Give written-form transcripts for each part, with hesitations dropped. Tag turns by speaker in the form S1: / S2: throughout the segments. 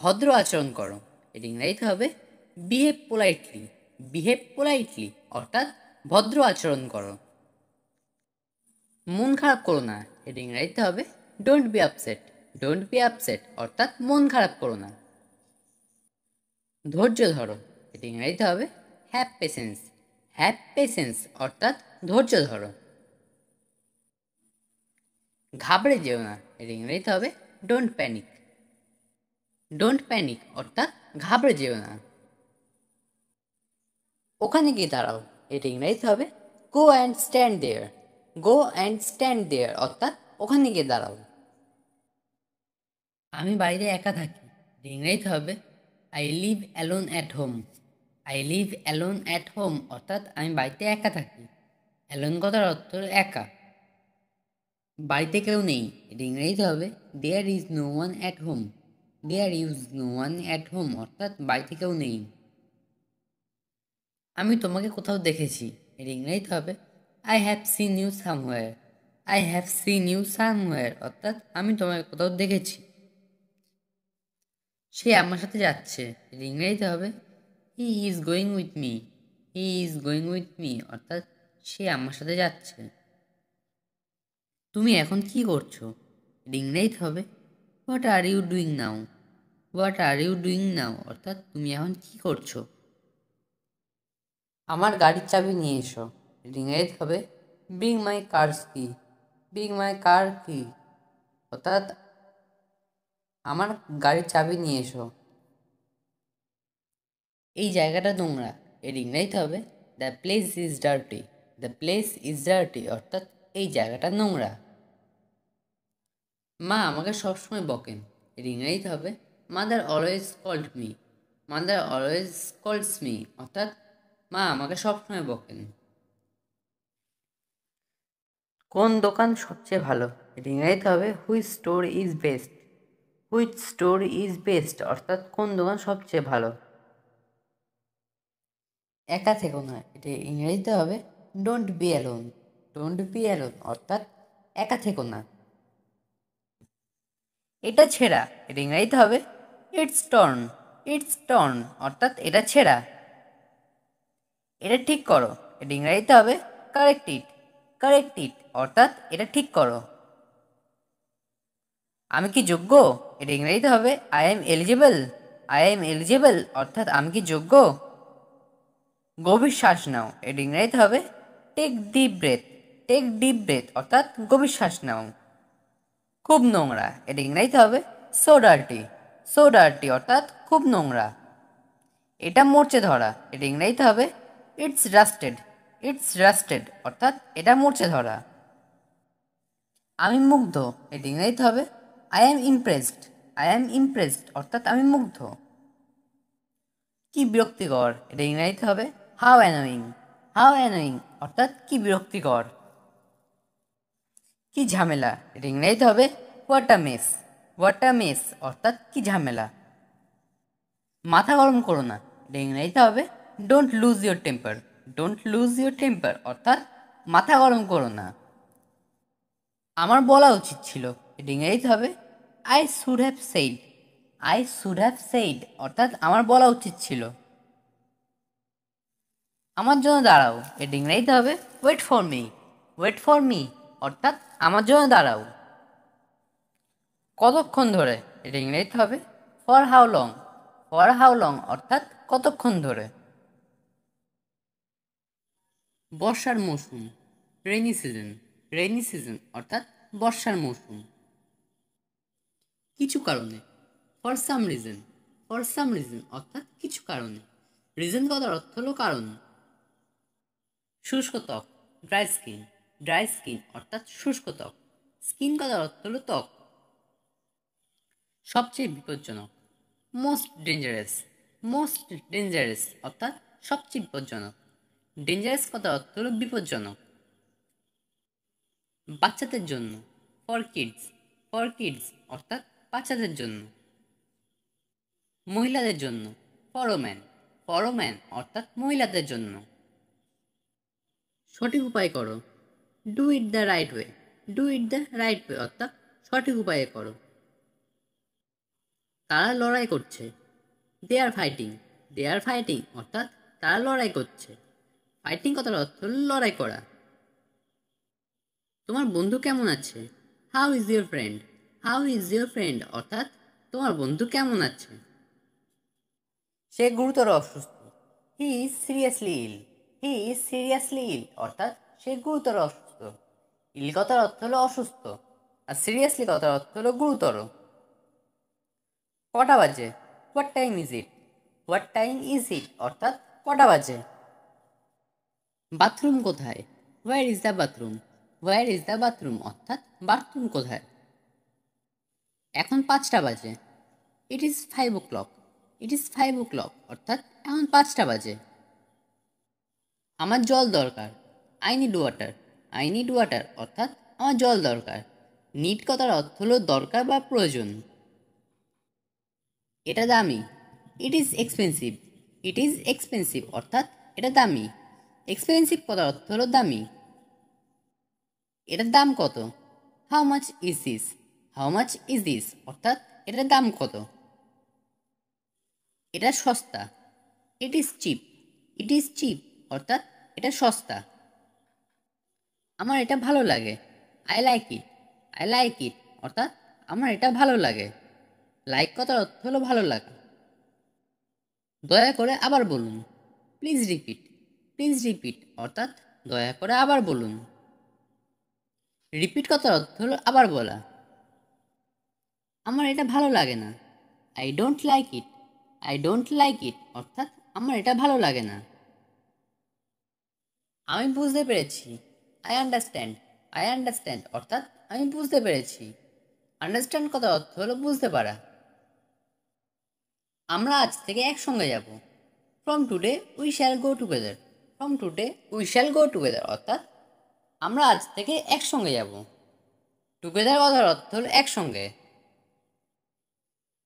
S1: ভদ্র আচরণ করো, এর ইংরেজিতে হবে বিহেভ পোলাইটলি। বিহেভ পোলাইটলি অর্থাৎ ভদ্র আচরণ করো। মন খারাপ করো না, এর ইংরেজিতে হবে don't be upset. Don't be upset অর্থাৎ মন খারাপ করো না। ধৈর্য ধরো, এর ইংরেজিতে হবে হ্যাভ পেশেন্স। হ্যাভ পেশেন্স অর্থাৎ ধৈর্য ধরো। ঘাবড়ে যেও না, এর ইংরেজিতে হবে ডোন্ট প্যানিক। ডোন্ট প্যানিক অর্থাৎ ঘাবড়ে যেও না। ওখানে গিয়ে দাঁড়াও, এর ইংরেজিতে হবে go and stand there. Go and stand there অর্থাৎ ওখানে গিয়ে দাঁড়াও। আমি বাইরে একা থাকি, এর ইংরেজিতে হবে I live alone at home. I live alone at home অর্থাৎ আমি বাড়িতে একা থাকি। অ্যালোন কথার অর্থ হলো একা। বাড়িতে কেউ নেই, এর ইংরেজিতে হবে there is no one at home. There is no one at home অর্থাৎ বাড়িতে কেউ নেই। আমি তোমাকে কোথাও দেখেছি, এর ইংরেজিতে হবে I have seen you somewhere. I have seen you somewhere অর্থাৎ আমি তোমাকে কোথাও দেখেছি। সে আমার সাথে যাচ্ছে, এর ইংরেজিতে হবে he is going with me. He is going with me অর্থাৎ সে আমার সাথে যাচ্ছে। তুমি এখন কি করছো, এর ইংরেজিতে হবে what are you doing now. What are you doing now অর্থাৎ তুমি এখন কি করছো। আমার গাড়ির চাবি নিয়ে এসো, এর ইংরেজিতে হবে ব্রিং মাই কারস কি। ব্রিং মাই কার কি অর্থাৎ আমার গাড়ির চাবি নিয়ে এসো। এই জায়গাটা নোংরা, এর ইংরেজিতে হবে the place is dirty. The place is dirty অর্থাৎ এই জায়গাটা নোংরা। মা আমাকে সবসময় বকেন, এর ইংরেজিতে হবে mother always called me. Mother always calls me অর্থাৎ মা আমাকে সবসময় বকেন। কোন দোকান সবচেয়ে ভালো, এর ইংরেজিতে হবে which store is best. Which store is best অর্থাৎ কোন দোকান সবচেয়ে ভালো। একা থেকো না, এটা ইংরেজিতে হবে don't be alone. Don't be alone অর্থাৎ একা থেকো না। এটা ছেঁড়া, এটা ইংরেজিতে হবে ইটস টর্ন। ইটস টর্ন অর্থাৎ এটা ছেঁড়া। এটা ঠিক করো, এটা ইংরেজিতে হবে কারেক্ট ইট। কারেক্ট ইট অর্থাৎ এটা ঠিক করো। আমি কি যোগ্য, এটা ইংরেজিতে হবে I am eligible. I am eligible অর্থাৎ আমি কি যোগ্য। গভীর শ্বাস নাও, এটা ইংরেজিতে হবে take deep breath. Take deep breath অর্থাৎ গভীর শ্বাস নাও। খুব নোংরা, এটা ইংরেজিতে হবে সো ডার্টি। সো ডার্টি অর্থাৎ খুব নোংরা। এটা মরচে ধরা, এটা ইংরেজিতে হবে ইটস রাস্টেড। ইটস রাস্টেড অর্থাৎ এটা মরচে ধরা। আমি মুগ্ধ, এটা ইংরেজিতে হবে I am impressed. I am impressed অর্থাৎ আমি মুগ্ধ। কি বিরক্তিকর, এটা ইংরেজিতে হবে হাউ অ্যানোয়িং। হাউ অ্যানোয়িং অর্থাৎ কি বিরক্তিকর। কি ঝামেলা, এটা ইংরেজিতে হবে what a mace. What a mace অর্থাৎ কি ঝামেলা। মাথা গরম করো না, এটা ইংরেজিতে হবে don't lose your temper. Don't lose your temper অর্থাৎ মাথা গরম করো না। আমার বলা উচিত ছিল, এটা ইংরেজিতে হবে I should have said. I should have said অর্থাৎ আমার বলা উচিত ছিল। আমার জন্য দাঁড়াও, এটা ইংরেজিতে হবে wait for me. Wait for me অর্থাৎ আমার জন্য দাঁড়াও। কতক্ষণ ধরে, এটা ইংরেজিতে হবে for how long. For how long অর্থাৎ কতক্ষণ ধরে। বর্ষার মৌসুম, রেইনি সিজন। রেইনি সিজন অর্থাৎ বর্ষার মৌসুম। কিছু কারণে, for some reason. For some reason অর্থাৎ কিছু কারণে। রিজন কথার অর্থ হলো কারণ। শুষ্ক ত্বক, ড্রাই স্কিন। ড্রাই স্কিন অর্থাৎ শুষ্ক ত্বক। স্কিন কথার অর্থ হলো ত্বক। সবচেয়ে বিপজ্জনক, মোস্ট ডেঞ্জারাস। মোস্ট ডেঞ্জারাস অর্থাৎ সবচেয়ে বিপজ্জনক। ডেঞ্জারাস কথার অর্থ হলো বিপজ্জনক। বাচ্চাদের জন্য, ফর কিডস। ফর কিডস অর্থাৎ বাচ্চাদের জন্য। মহিলাদের জন্য, ফর ওম্যান। ফর ওম্যান অর্থাৎ মহিলাদের জন্য। সঠিক উপায় করো, do it the right way. Do it the right way অর্থাৎ সঠিক উপায়ে করো। তারা লড়াই করছে। দে are fighting. They are fighting অর্থাৎ তারা লড়াই করছে। ফাইটিং কথার অর্থ হল লড়াই করা। তোমার বন্ধু কেমন আছে? How is your friend? How is your friend অর্থাৎ তোমার বন্ধু কেমন আছে। সে গুরুতর অসুস্থ। He is seriously ill. He is seriously ill অর্থাৎ সে গুরুতর অসুস্থ। ইল কথার অর্থ হলো অসুস্থ, আর সিরিয়াসলি কথার অর্থ হলো গুরুতর। কটা বাজে? What time is it? What time is it অর্থাৎ কটা বাজে। বাথরুম কোথায়? Where is the bathroom? Where is the bathroom অর্থাৎ বাথরুম কোথায়। এখন 5টা বাজে। It is 5 o'clock। It is 5 o'clock অর্থাৎ এখন 5টা বাজে। আমার জল দরকার। I need water. I need water অর্থাৎ আমার জল দরকার। নিড কথার অর্থ হলো দরকার বা প্রয়োজন। এটা দামি। It is expensive. It is expensive অর্থাৎ এটা দামি। এক্সপেন্সিভ কথার অর্থ হলো দামি। এটার দাম কত? How much is this? How much is this অর্থাৎ এটার দাম কত। এটা সস্তা। It is chip. It is chip অর্থাৎ এটা সস্তা। আমার এটা ভালো লাগে। I like it. I like it অর্থাৎ আমার এটা ভালো লাগে। লাইক কথার অর্থ হলো ভালো লাগা। দয়া করে আবার বলুন। Please repeat. প্লিজ রিপিট অর্থাৎ দয়া করে আবার বলুন। রিপিট কথার অর্থ হলো আবার বলা। আমার এটা ভালো লাগে না। I don't like it. I don't like it অর্থাৎ আমার এটা ভালো লাগে না। আমি বুঝতে পেরেছি। I understand. আই আন্ডারস্ট্যান্ড অর্থাৎ আমি বুঝতে পেরেছি। আন্ডারস্ট্যান্ড কথার অর্থ হলো বুঝতে পারা। আমরা আজ থেকে একসঙ্গে যাব। From today we shall go together. From today we shall go together অর্থাৎ আমরা আজ থেকে একসঙ্গে যাব। টুগেদার কথার অর্থ হলো একসঙ্গে।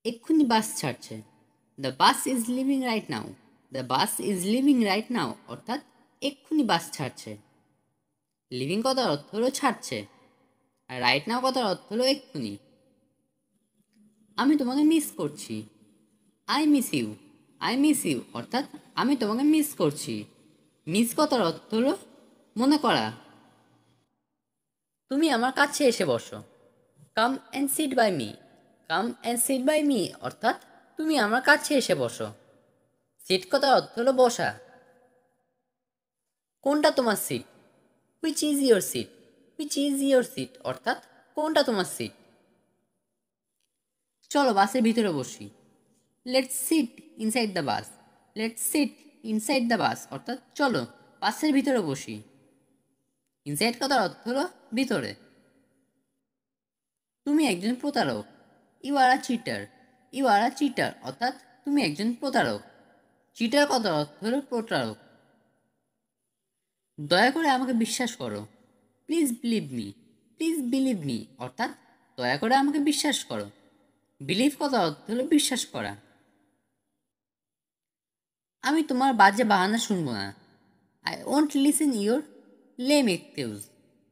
S1: এক্ষুনি বাস ছাড়ছে। The bus is living right now. The bus is living right now অর্থাৎ এক্ষুনি বাস ছাড়ছে। লিভিং কথার অর্থ হলো ছাড়ছে, আর রাইট নাও কথার অর্থ হলো এক্ষুনি। আমি তোমাকে মিস করছি। I miss you. I miss you অর্থাৎ আমি তোমাকে মিস করছি। মিস কথার অর্থ হলো মনে করা। তুমি আমার কাছে এসে বসো। Come and sit by me. Come and sit by me অর্থাৎ তুমি আমার কাছে এসে বসো। সিট কথার অর্থ হলো বসা। কোনটা তোমার seat? Which is your seat? Which is your seat অর্থাৎ কোনটা তোমার সিট। চলো বাসের ভিতরে বসি। Let's sit inside the bus. Let's sit inside the bus অর্থাৎ চলো বাসের ভিতরে বসি। ইনসাইড কথার অর্থ হলো ভিতরে। তুমি একজন প্রতারক। You are a cheater. You are a cheater অর্থাৎ তুমি একজন প্রতারক। চিটার কথার অর্থ হলো প্রতারক। দয়া করে আমাকে বিশ্বাস করো। Please believe me. Please believe me অর্থাৎ দয়া করে আমাকে বিশ্বাস করো। বিলিভ কথার অর্থ হলো বিশ্বাস করা। আমি তোমার বাজে বাহানা শুনবো না। I won't listen your lame excuse.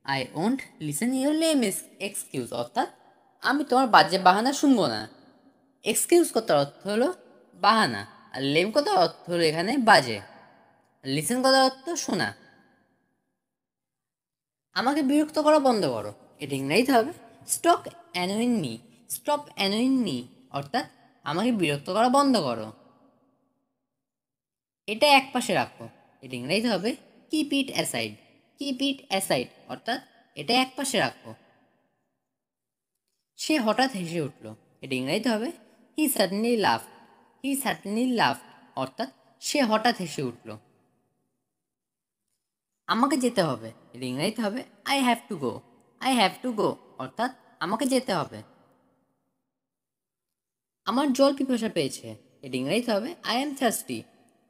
S1: I won't listen your lame excuse অর্থাৎ আমি তোমার বাজে বাহানা শুনবো না। এক্সকিউজ কথার অর্থ হলো বাহানা, আর লেম কথার অর্থ হলো এখানে বাজে। লিসেন কথার অর্থ শোনা। আমাকে বিরক্ত করা বন্ধ করো। এটা ইংরাজিতে হবে stop annoying me. Stop annoying me অর্থাৎ আমাকে বিরক্ত করা বন্ধ করো। এটা একপাশে রাখো। এটা ইংরাজিতে হবে keep it aside. Keep it aside অর্থাৎ এটা একপাশে রাখো। সে হঠাৎ হেসে উঠল। এটা ইংরাজিতে হবে হি সাডেনলি লাফড। হি সাডেনলি লাফড অর্থাৎ সে হঠাৎ হেসে উঠল। আমাকে যেতে হবে। এটা ইংরাজিতে হবে I have to go. I have to go অর্থাৎ আমাকে যেতে হবে। আমার জল পিপাসা পেয়েছে। এটা ইংরাজিতে হবে I am thirsty.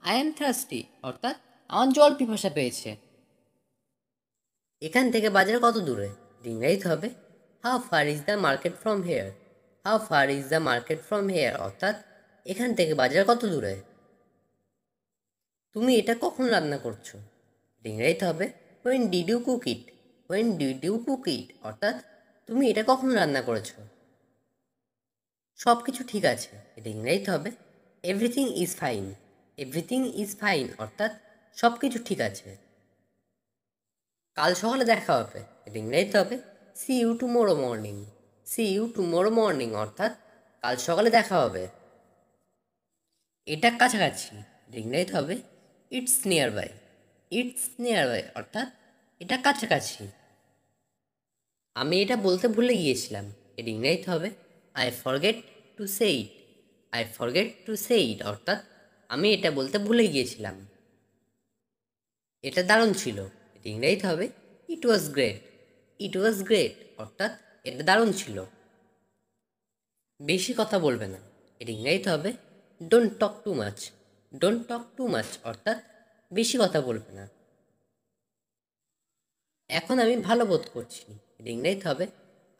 S1: I am thirsty অর্থাৎ আমার জল পিপাসা পেয়েছে। এখান থেকে বাজার কত দূরে? এটা ইংরাজিতে হবে how far is the market from here. How far is the market from here অর্থাৎ এখান থেকে বাজার কত দূরে। তুমি এটা কখন রান্না করছো? এটা ইংরাজিতে হবে when did you cook it. When did you cook it অর্থাৎ তুমি এটা কখন রান্না করেছো। সব কিছু ঠিক আছে, এটা ইংরেজিতে হবে everything is fine. Everything is fine অর্থাৎ সব কিছু ঠিক আছে। কাল সকালে দেখা হবে, এটা ইংরেজিতে হবে see you tomorrow morning. See you tomorrow morning অর্থাৎ কাল সকালে দেখা হবে। এটা কাছাকাছি, এটা ইংরেজিতে হবে it's nearby. It's nearby অর্থাৎ এটা কাছাকাছি। আমি এটা বলতে ভুলে গিয়েছিলাম, এটা ইংরেজিতে হবে I forget to say it. I forget to say it অর্থাৎ আমি এটা বলতে ভুলে গিয়েছিলাম। এটা দারুণ ছিল, এটা ইংরেজিতে হবে ইট was great. It was great অর্থাৎ এটা দারুণ ছিল। বেশি কথা বলবে না, এটা ইংরেজিতে হবে don't talk too much. Don't talk too much অর্থাৎ বেশি কথা বলবে না। এখন আমি ভালো বোধ করছি, এটা ইংরেজিতে হবে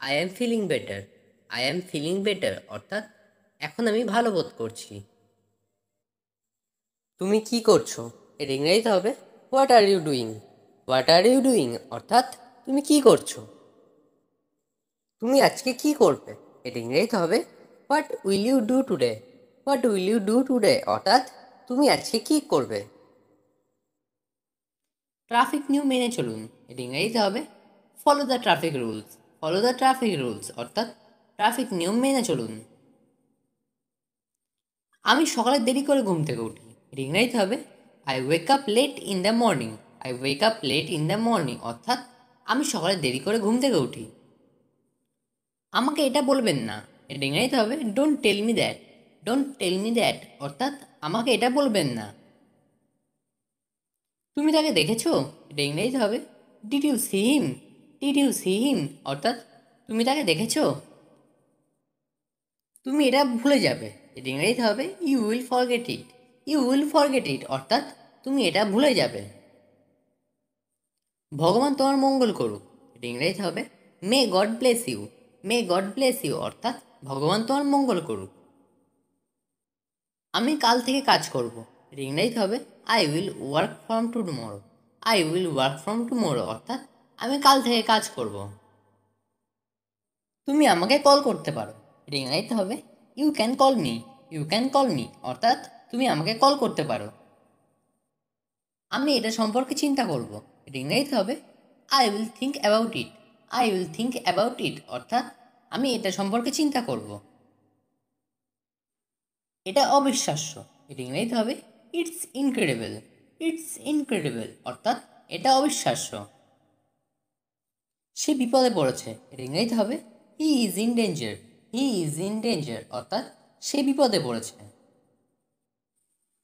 S1: I am feeling better. I am feeling better অর্থাৎ এখন আমি ভালো বোধ করছি। তুমি কি করছো, এটা ইংরেজিতে হবে what are you doing. What are you doing অর্থাৎ তুমি কি করছো। তুমি আজকে কি করবে, এটা ইংরেজিতে হবে what will you do today. What will you do today অর্থাৎ তুমি আজকে কি করবে। ট্রাফিক নিয়ম মেনে চলুন, এটা ইংরেজিতে হবে follow the traffic rules. Follow the traffic rules অর্থাৎ ট্রাফিক নিয়ম মেনে চলুন। আমি সকালে দেরি করে ঘুম থেকে উঠি, এটা ইংরেজিতে হবে I wake up late in the morning. I wake up late in the morning অর্থাৎ আমি সকালে দেরি করে ঘুম থেকে উঠি। আমাকে এটা বলবেন না, এটা ইংরেজিতে হবে don't tell me that. Don't tell me that অর্থাৎ আমাকে এটা বলবেন না। তুমি তাকে দেখেছো, এটা ইংরেজিতে হবে did you see him. Did you see him অর্থাৎ তুমি তাকে দেখেছো। তুমি এটা ভুলে যাবে, এটা ইংরেজিতে হবে you will forget it. You will forget it অর্থাৎ তুমি এটা ভুলে যাবে। ভগবান তোমার মঙ্গল করুক, এটা ইংরেজিতে হবে may God bless you. May God bless you অর্থাৎ ভগবান তোমার মঙ্গল করুক। আমি কাল থেকে কাজ করব, এটা ইংরেজিতে হবে I will work from tomorrow. I will work from tomorrow অর্থাৎ আমি কাল থেকে কাজ করব। তুমি আমাকে কল করতে পারো, এটা ইংরেজিতে হবে you can call me. You can call me অর্থাৎ তুমি আমাকে কল করতে পারো। আমি এটা সম্পর্কে চিন্তা করব, এটা ইংরেজিতে হবে I will think about it. I will think about it অর্থাৎ আমি এটা সম্পর্কে চিন্তা করব। এটা অবিশ্বাস্য, এটা ইংরেজিতে হবে ইটস ইনক্রেডিবল। ইটস ইনক্রেডিবল অর্থাৎ এটা অবিশ্বাস্য। সে বিপদে পড়েছে, এটা ইংরেজিতে হবে he is in danger. He is in danger অর্থাৎ সে বিপদে পড়েছে।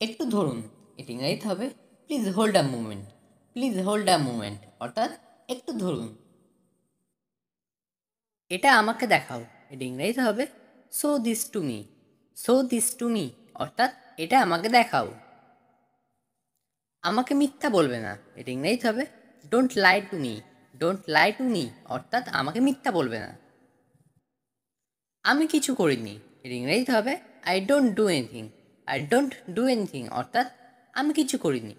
S1: একটু ধরুন, এটা ইংরেজিতে হবে please hold a moment. Please hold a moment অর্থাৎ একটু ধরুন। এটা আমাকে দেখাও, এটা ইংরেজিতে হবে show this to me. Show this to me অর্থাৎ এটা আমাকে দেখাও। আমাকে মিথ্যা বলবে না, এটা ইংরেজিতে হবে don't lie to me. Don't lie to me অর্থাৎ আমাকে মিথ্যা বলবে না। আমি কিছু করিনি, এর ইংরেজিতে হবে I don't do anything. I don't do anything অর্থাৎ আমি কিছু করিনি।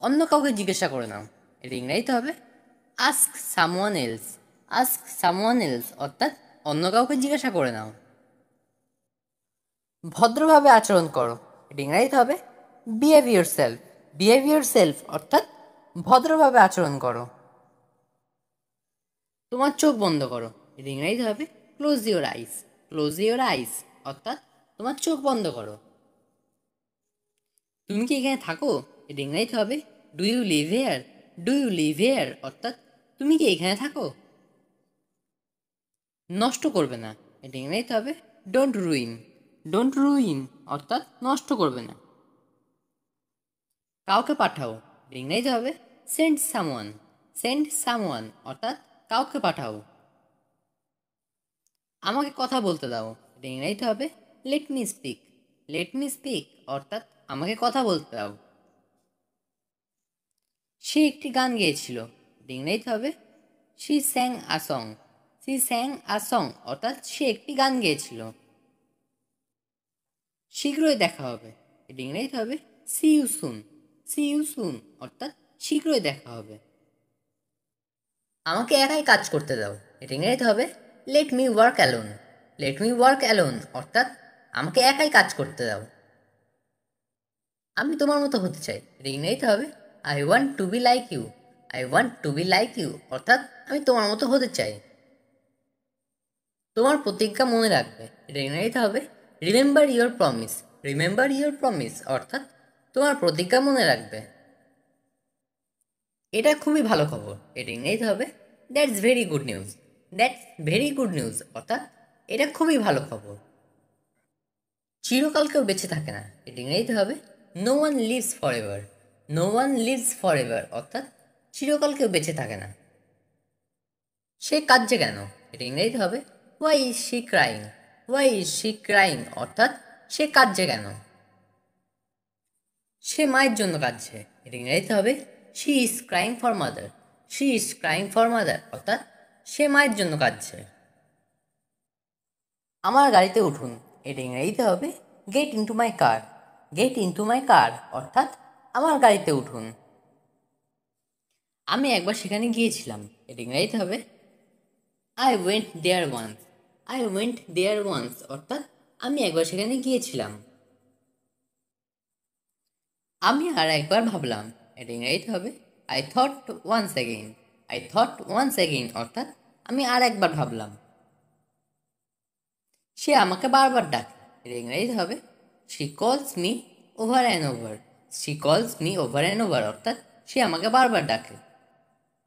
S1: অন্য কাউকে জিজ্ঞাসা করে নাও, এর ইংরেজিতে হবে ask someone else. Ask someone else অর্থাৎ অন্য কাউকে জিজ্ঞাসা করে নাও। ভদ্রভাবে আচরণ করো, এর ইংরেজিতে হবে behave your self. Behave your self অর্থাৎ ভদ্রভাবে আচরণ করো। তোমার চোখ বন্ধ করো, এর ইংরেজিতে হবে close your ice. Close your আইস অর্থাৎ তোমার চোখ বন্ধ করো। তুমি কি এখানে থাকো, এর ইংরেজিতে হবে do you live here. Do you live here অর্থাৎ তুমি কি এখানে থাকো। নষ্ট করবে না, এটা ইংরেজিতে হবে ডোন্ট রুইন। ডোন্ট রুইন অর্থাৎ নষ্ট করবে না। কাউকে পাঠাও, এর ইংরেজিতে হবে সেন্ড সামওয়ান। সেন্ড সামওয়ান অর্থাৎ কাউকে পাঠাও। আমাকে কথা বলতে দাও, এটা ইংরেজিতে হবে let me speak. Let me speak অর্থাৎ আমাকে কথা বলতে দাও। সে একটি গান গেয়েছিল, এটা ইংরেজিতে হবে she স্যাং a song. She স্যাং a song অর্থাৎ সে একটি গান গেয়েছিল। শীঘ্রই দেখা হবে, এটা ইংরেজিতে হবে see you soon. See you soon অর্থাৎ শীঘ্রই দেখা হবে। আমাকে একাই কাজ করতে দাও, এটা ইংরেজিতে হবে let me work alone. Let me work alone অর্থাৎ আমাকে একাই কাজ করতে দাও। আমি তোমার মতো হতে চাই, এটা ইংরেজিতে হবে I want to be like you. I want to be like you অর্থাৎ আমি তোমার মতো হতে চাই। তোমার প্রতিজ্ঞা মনে রাখবে, এটা ইংরেজিতে হবে remember your promise. Remember your promise অর্থাৎ তোমার প্রতিজ্ঞা মনে রাখবে। এটা খুবই ভালো খবর, এটা ইংরেজিতে হবে that's very good news. That's very good news অর্থাৎ এটা খুবই ভালো খবর। চিরকাল কেউ বেঁচে থাকে না, এটা ইংরেজিতে হবে no one lives forever. No one lives forever অর্থাৎ চিরকাল কেউ বেঁচে থাকে না। সে কাঁদছে কেন, এটা ইংরেজিতে হবে why is she crying. Why is she crying অর্থাৎ সে কাঁদছে কেন। সে মায়ের জন্য কাঁদছে, এটা ইংরেজিতে হবে she is crying for mother. She is crying for mother অর্থাৎ সে মায়ের জন্য কাঁদছে। আমার গাড়িতে উঠুন, এটা ইংরেজিতে হবে get into my car. Get into my car অর্থাৎ আমার গাড়িতে উঠুন। আমি একবার সেখানে গিয়েছিলাম, এটা ইংরেজিতে হবে I went there once. I went there once অর্থাৎ আমি একবার সেখানে গিয়েছিলাম। আমি আর একবার ভাবলাম, এটা ইংরেজিতে হবে I thought once again. I thought once again অর্থাৎ আমি আর একবার ভাবলাম। সে আমাকে বারবার ডাকে, এটা ইংরেজিতে হবে শি কলস me over and over. She কলস মি ওভার অ্যান্ড ওভার অর্থাৎ সে আমাকে বারবার ডাকে।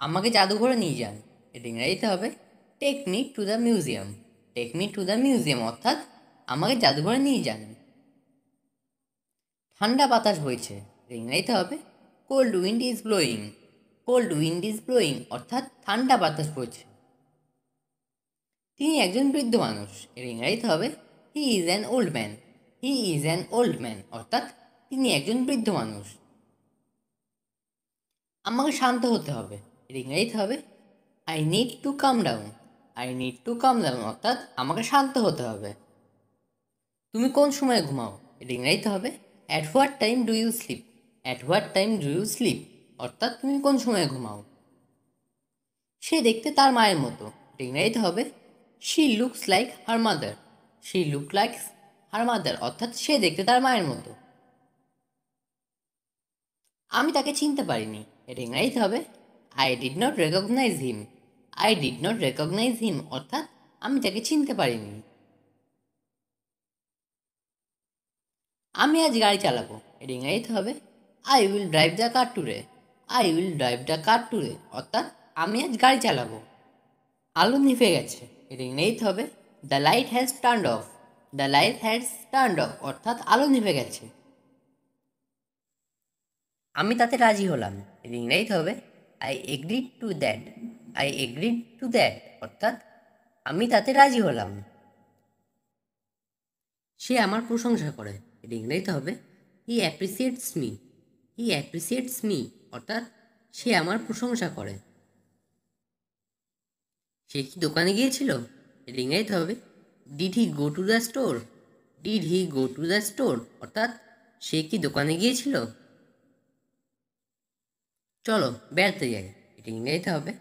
S1: আমাকে জাদুঘরে নিয়ে যান, এটা ইংরেজিতে হবে take me to the museum. Take me to the museum অর্থাৎ আমাকে জাদুঘরে নিয়ে যান। ঠান্ডা বাতাস বইছে, এটা ইংরেজিতে হবে cold wind is blowing. Cold wind is blowing অর্থাৎ ঠান্ডা বাতাস বইছে। তিনি একজন বৃদ্ধ মানুষ, এর ইংরেজিতে হবে he is an old man. He is an old man অর্থাৎ তিনি একজন বৃদ্ধ মানুষ। আমাকে শান্ত হতে হবে, এর ইংরেজিতে হবে I need to calm down. I need to calm down অর্থাৎ আমাকে শান্ত হতে হবে। তুমি কোন সময় ঘুমাও, এর ইংরেজিতে হবে at what time do you sleep. At what time do you sleep অর্থাৎ তুমি কোন সময় ঘুমাও। সে দেখতে তার মায়ের মতো, এর ইংরেজিতে হবে she looks like her mother. She look like her mother অর্থাৎ সে দেখতে তার মায়ের মতো। আমি তাকে চিনতে পারিনি, এর ইংরেজিতে হবে I did not recognise him. I did not recognise him অর্থাৎ আমি তাকে চিনতে পারিনি। আমি আজ গাড়ি চালাবো, এর ইংরেজিতে হবে I will drive the car today. I will drive the car today অর্থাৎ আমি আজ গাড়ি চালাবো। আলো নিভে গেছে, এর ইংরেজিতে হবে the light has turned of. The light has turned of অর্থাৎ আলো নিভে গেছে। আমি তাতে রাজি হলাম, এর ইংরেজিতে হবে I agreed to that. I agreed to that অর্থাৎ আমি তাতে রাজি হলাম। সে আমার প্রশংসা করে, এর ইংরেজিতে হবে হি অ্যাপ্রিসিয়েটস মি। হি অ্যাপ্রিসিয়েটস মি অর্থাৎ সে আমার প্রশংসা করে। সে কি দোকানে গিয়েছিল, এর ইংরেজিতে হবে did he go to the store. Did he go to the store অর্থাৎ সে কি দোকানে গিয়েছিল। চলো বেড়াতে যাই, এটা ইংরেজিতে হবে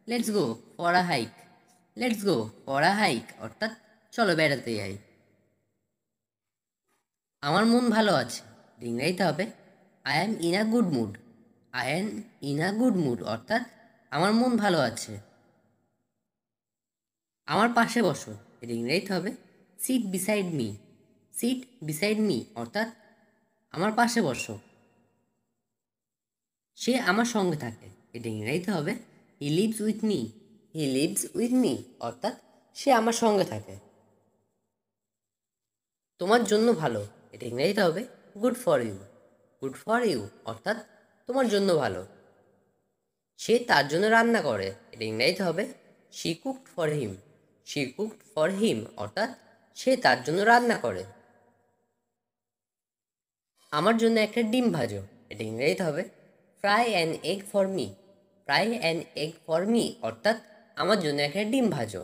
S1: let's go for a hike. Let's go for a hike অর্থাৎ চলো বেড়াতে যাই। আমার মন ভালো আছে, এটা ইংরেজিতে হবে I am in a good mood. I am in a good mood অর্থাৎ আমার মন ভালো আছে। আমার পাশে বসো, এটা ইংরেজিতে হবে seat beside me. Seat beside me অর্থাৎ আমার পাশে বসো। সে আমার সঙ্গে থাকে, এটা ইংরেজিতে হবে he lives with me. He lives with me অর্থাৎ সে আমার সঙ্গে থাকে। তোমার জন্য ভালো, এটা ইংরেজিতে হবে good for you. Good for you অর্থাৎ তোমার জন্য ভালো। সে তার জন্য রান্না করে, এটা ইংরেজিতে হবে she cooked for him. She cooked for him অর্থাৎ সে তার জন্য রান্না করে। আমার জন্য একটা ডিম ভাজো, এটা ইংরেজিতে হবে fry an egg for me. Fry an egg for me অর্থাৎ আমার জন্য একটা ডিম ভাজো।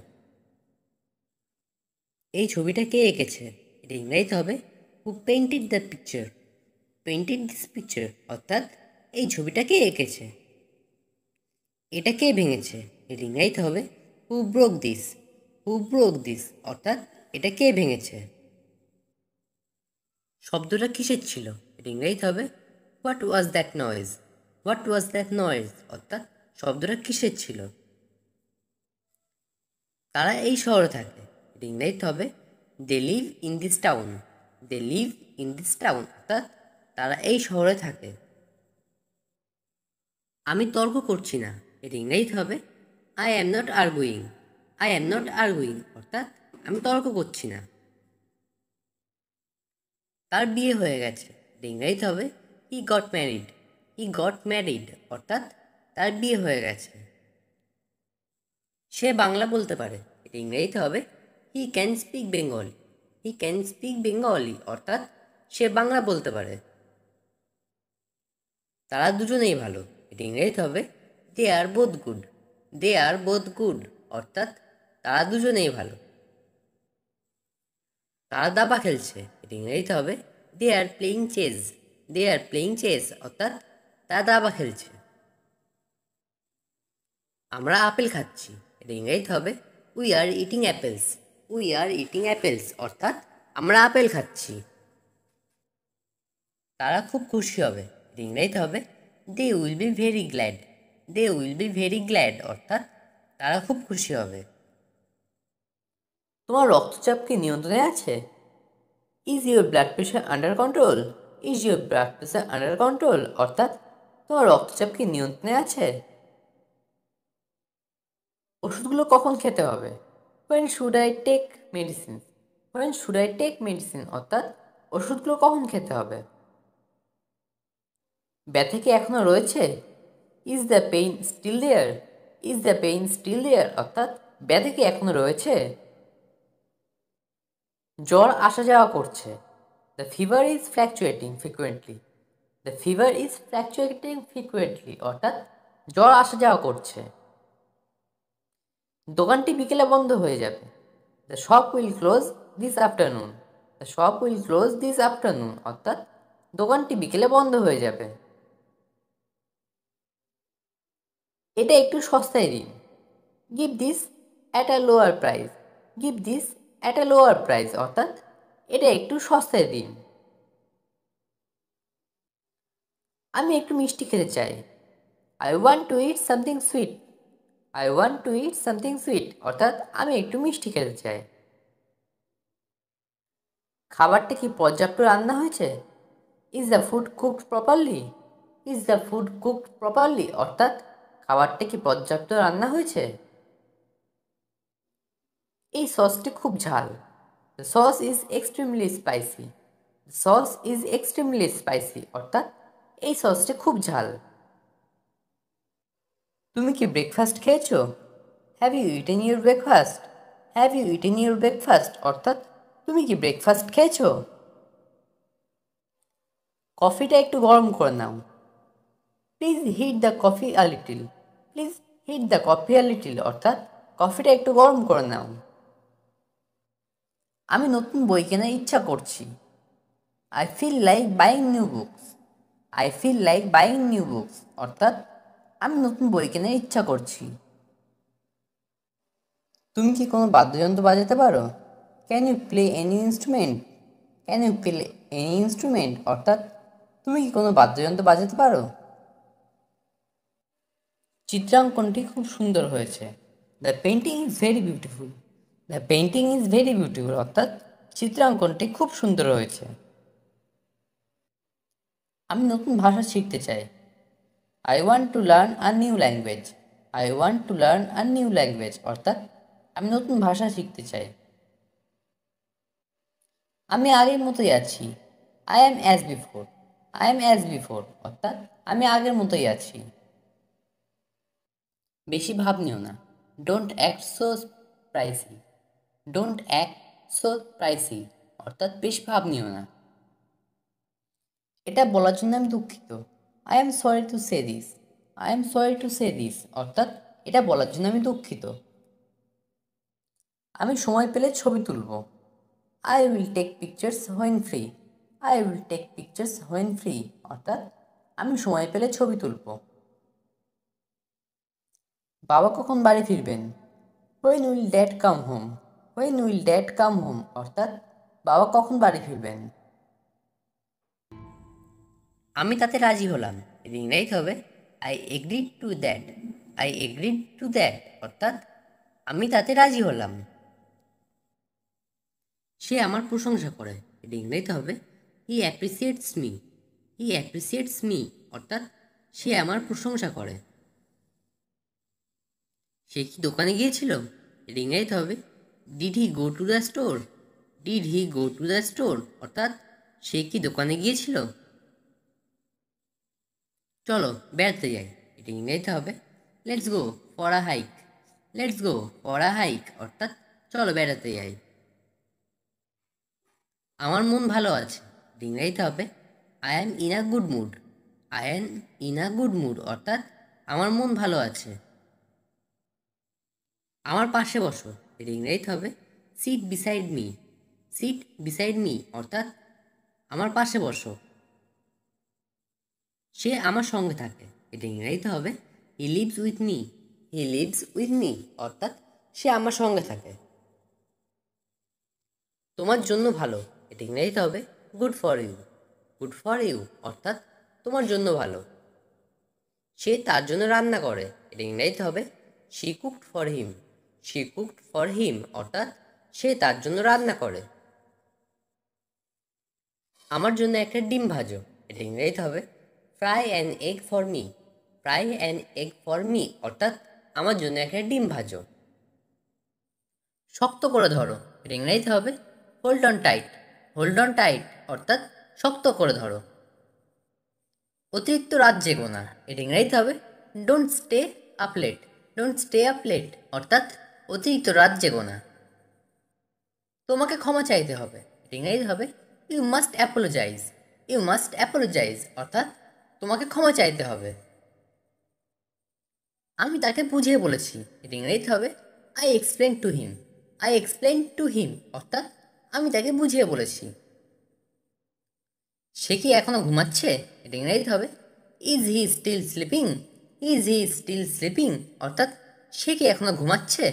S1: এই ছবিটা কে এঁকেছে, এটা ইংরেজিতে হবে who painted the picture. Painted this picture অর্থাৎ এই ছবিটা কে এঁকেছে। এটা কে ভেঙেছে, এটা ইংরেজিতে হবে who broke this. Who broke this অর্থাৎ এটা কে ভেঙেছে? শব্দটা কিসের ছিল? এটা ইংরেজিতে হবে what was that noise. What was that noise অর্থাৎ শব্দটা কিসের ছিল? তারা এই শহরে থাকে। এটা ইংরেজিতে হবে they live in this town. They live in this town অর্থাৎ তারা এই শহরে থাকে। আমি তর্ক করছি না। এটা ইংরেজিতে হবে I am not arguing. I am not arguing অর্থাৎ আমি তর্ক করছি না। তার বিয়ে হয়ে গেছে। এটা ইংরেজিতে হবে he got married. He got married অর্থাৎ তার বিয়ে হয়ে গেছে। সে বাংলা বলতে পারে। এটা ইংরেজিতে হবে he can speak Bengali. He can speak Bengali অর্থাৎ সে বাংলা বলতে পারে। তারা দুজনেই ভালো। এটা ইংরেজিতে হবে they R both good. They R both good অর্থাৎ তারা দুজনেই ভালো। তারা দাবা খেলছে। এটা ইংরেজিতে হবে they are playing chess. They are playing chess অর্থাৎ তারা দাবা খেলছে। আমরা আপেল খাচ্ছি। এটা ইংরেজিতে হবে we are eating apples. We are eating apples অর্থাৎ আমরা আপেল খাচ্ছি। তারা খুব খুশি হবে। এটা ইংরেজিতে হবে they will be very glad. They will be very glad অর্থাৎ তারা খুব খুশি হবে। তোমার রক্তচাপ কি নিয়ন্ত্রণে আছে? Is your blood pressure under control? Is your blood pressure under control অর্থাৎ তোমার রক্তচাপ কি নিয়ন্ত্রণে আছে? ওষুধগুলো কখন খেতে হবে? When should I take medicine? When should I take medicine অর্থাৎ ওষুধগুলো কখন খেতে হবে? ব্যথা কি এখনো রয়েছে? Is the pain still there? Is the pain still there অর্থাৎ ব্যথা কি এখনো রয়েছে? জ্বর আসা যাওয়া করছে। The fever is fluctuating frequently. The fever is fluctuating frequently অর্থাৎ জ্বর আসা যাওয়া করছে। দোকানটি বিকেলে বন্ধ হয়ে যাবে। The shop will close this afternoon. The shop will close this afternoon অর্থাৎ দোকানটি বিকেলে বন্ধ হয়ে যাবে। এটা একটু সস্তায় দিন। Give this at a lower price. Give this at a lower price অর্থাৎ এটা একটু সস্তায় দিন। আমি একটু মিষ্টি খেতে চাই। I want two it something sweet. I want two it something sweet অর্থাৎ আমি একটু মিষ্টি খেতে চাই। খাবারটা কি পর্যাপ্ত রান্না হয়েছে? Is the food cooked properly? Is the food cooked properly অর্থাৎ খাবারটা কি পর্যাপ্ত রান্না হয়েছে? এই সসটি খুব ঝাল। The sauce is extremely spicy. The sauce is extremely spicy অর্থাৎ এই সসটি খুব ঝাল। তুমি কি ব্রেকফাস্ট খেয়েছো? Have you eaten your breakfast? Have you eaten your breakfast অর্থাৎ তুমি কি ব্রেকফাস্ট খেয়েছো? কফিটা একটু গরম করে নাও। Please heat the coffee a little. Please heat the coffee a little অর্থাৎ কফিটা একটু গরম করে নাও। আমি নতুন বই কেনার ইচ্ছা করছি। I feel like buying new books. I feel like buying new books অর্থাৎ আমি নতুন বই কেনার ইচ্ছা করছি। তুমি কি কোনো বাদ্যযন্ত্র বাজাতে পারো? Can you play any instrument? Can you play any instrument অর্থাৎ তুমি কি কোনো বাদ্যযন্ত্র বাজাতে পারো? চিত্রাঙ্কনটি খুব সুন্দর হয়েছে। The painting is very beautiful. The painting is very beautiful অর্থাৎ চিত্রাঙ্কনটি খুব সুন্দর হয়েছে। আমি নতুন ভাষা শিখতে চাই। I want to learn a new language. I want to learn a new language অর্থাৎ আমি নতুন ভাষা শিখতে চাই। আমি আগের মতোই আছি। I am as before. I am as before অর্থাৎ আমি আগের মতোই আছি। বেশি ভাব নিও না। Don't act so pricey. Don't act so pricey অর্থাৎ বেশি ভাব নিও না। এটা বলার জন্য আমি দুঃখিত। I am sorry to say this. I am sorry to say this অর্থাৎ এটা বলার জন্য আমি দুঃখিত। আমি সময় পেলে ছবি তুলব। I will take pictures when free. I will take pictures when free অর্থাৎ আমি সময় পেলে ছবি তুলব। বাবা কখন বাড়ি ফিরবেন? When will dad come home? When will dad come home অর্থাৎ বাবা কখন বাড়ি ফিরবেন। আমি তাতে রাজি হলাম, এর ইংরেজি হবে I agreed to that. I agreed to that অর্থাৎ আমি তাতে রাজি হলাম। সে আমার প্রশংসা করে, এর ইংরেজি হবে হি অ্যাপ্রিসিয়েটস মি। হি অ্যাপ্রিসিয়েটস মি অর্থাৎ সে আমার প্রশংসা করে। সে কি দোকানে গিয়েছিল, এর ইংরেজি হবে did he go to the store. Did he go to the store অর্থাৎ সে কি দোকানে গিয়েছিল। চলো বেড়াতে যাই, এটা ইংরেজিতে হবে let's go for a hike. Let's go for a hike অর্থাৎ চলো বেড়াতে যাই। আমার মন ভালো আছে, এটা ইংরেজিতে হবে I am in a good mood. I am in a good mood অর্থাৎ আমার মন ভালো আছে। আমার পাশে বসো, এটা ইংরেজিতে হবে seat beside me. Seat beside me অর্থাৎ আমার পাশে বসো। সে আমার সঙ্গে থাকে, এটা ইংরেজিতে হবে he lives with me. He lives with me অর্থাৎ সে আমার সঙ্গে থাকে। তোমার জন্য ভালো, এটা ইংরেজিতে হবে good for you. Good for you অর্থাৎ তোমার জন্য ভালো। সে তার জন্য রান্না করে, এটা ইংরেজিতে হবে she cooked for him. She cooked for him অর্থাৎ সে তার জন্য রান্না করে। আমার জন্য একটা ডিম ভাজো, এটা ইংরেজিতে হবে fry an egg for me. Fry an egg for me অর্থাৎ আমার জন্য একটা ডিম ভাজো। শক্ত করে ধরো, এটা ইংরেজিতে হবে hold on tight. Hold on tight অর্থাৎ শক্ত করে ধরো। অতিরিক্ত রাত জেগো না, এটা ইংরেজিতে হবে don't stay up late. Don't stay up late অর্থাৎ অতিরিক্ত রাত জেগো না। তোমাকে ক্ষমা চাইতে হবে, এটা ইংরেজিতে হবে you must apologise. You must apologise অর্থাৎ তোমাকে ক্ষমা চাইতে হবে। আমি তাকে বুঝিয়ে বলেছি, এটা ইংরেজিতে হবে I explain to him. I explain to him অর্থাৎ আমি তাকে বুঝিয়ে বলেছি। সে কি এখনো ঘুমাচ্ছে, এটা ইংরেজিতে হবে is he still sleeping. Is he still sleeping অর্থাৎ সে কি এখনো ঘুমাচ্ছে।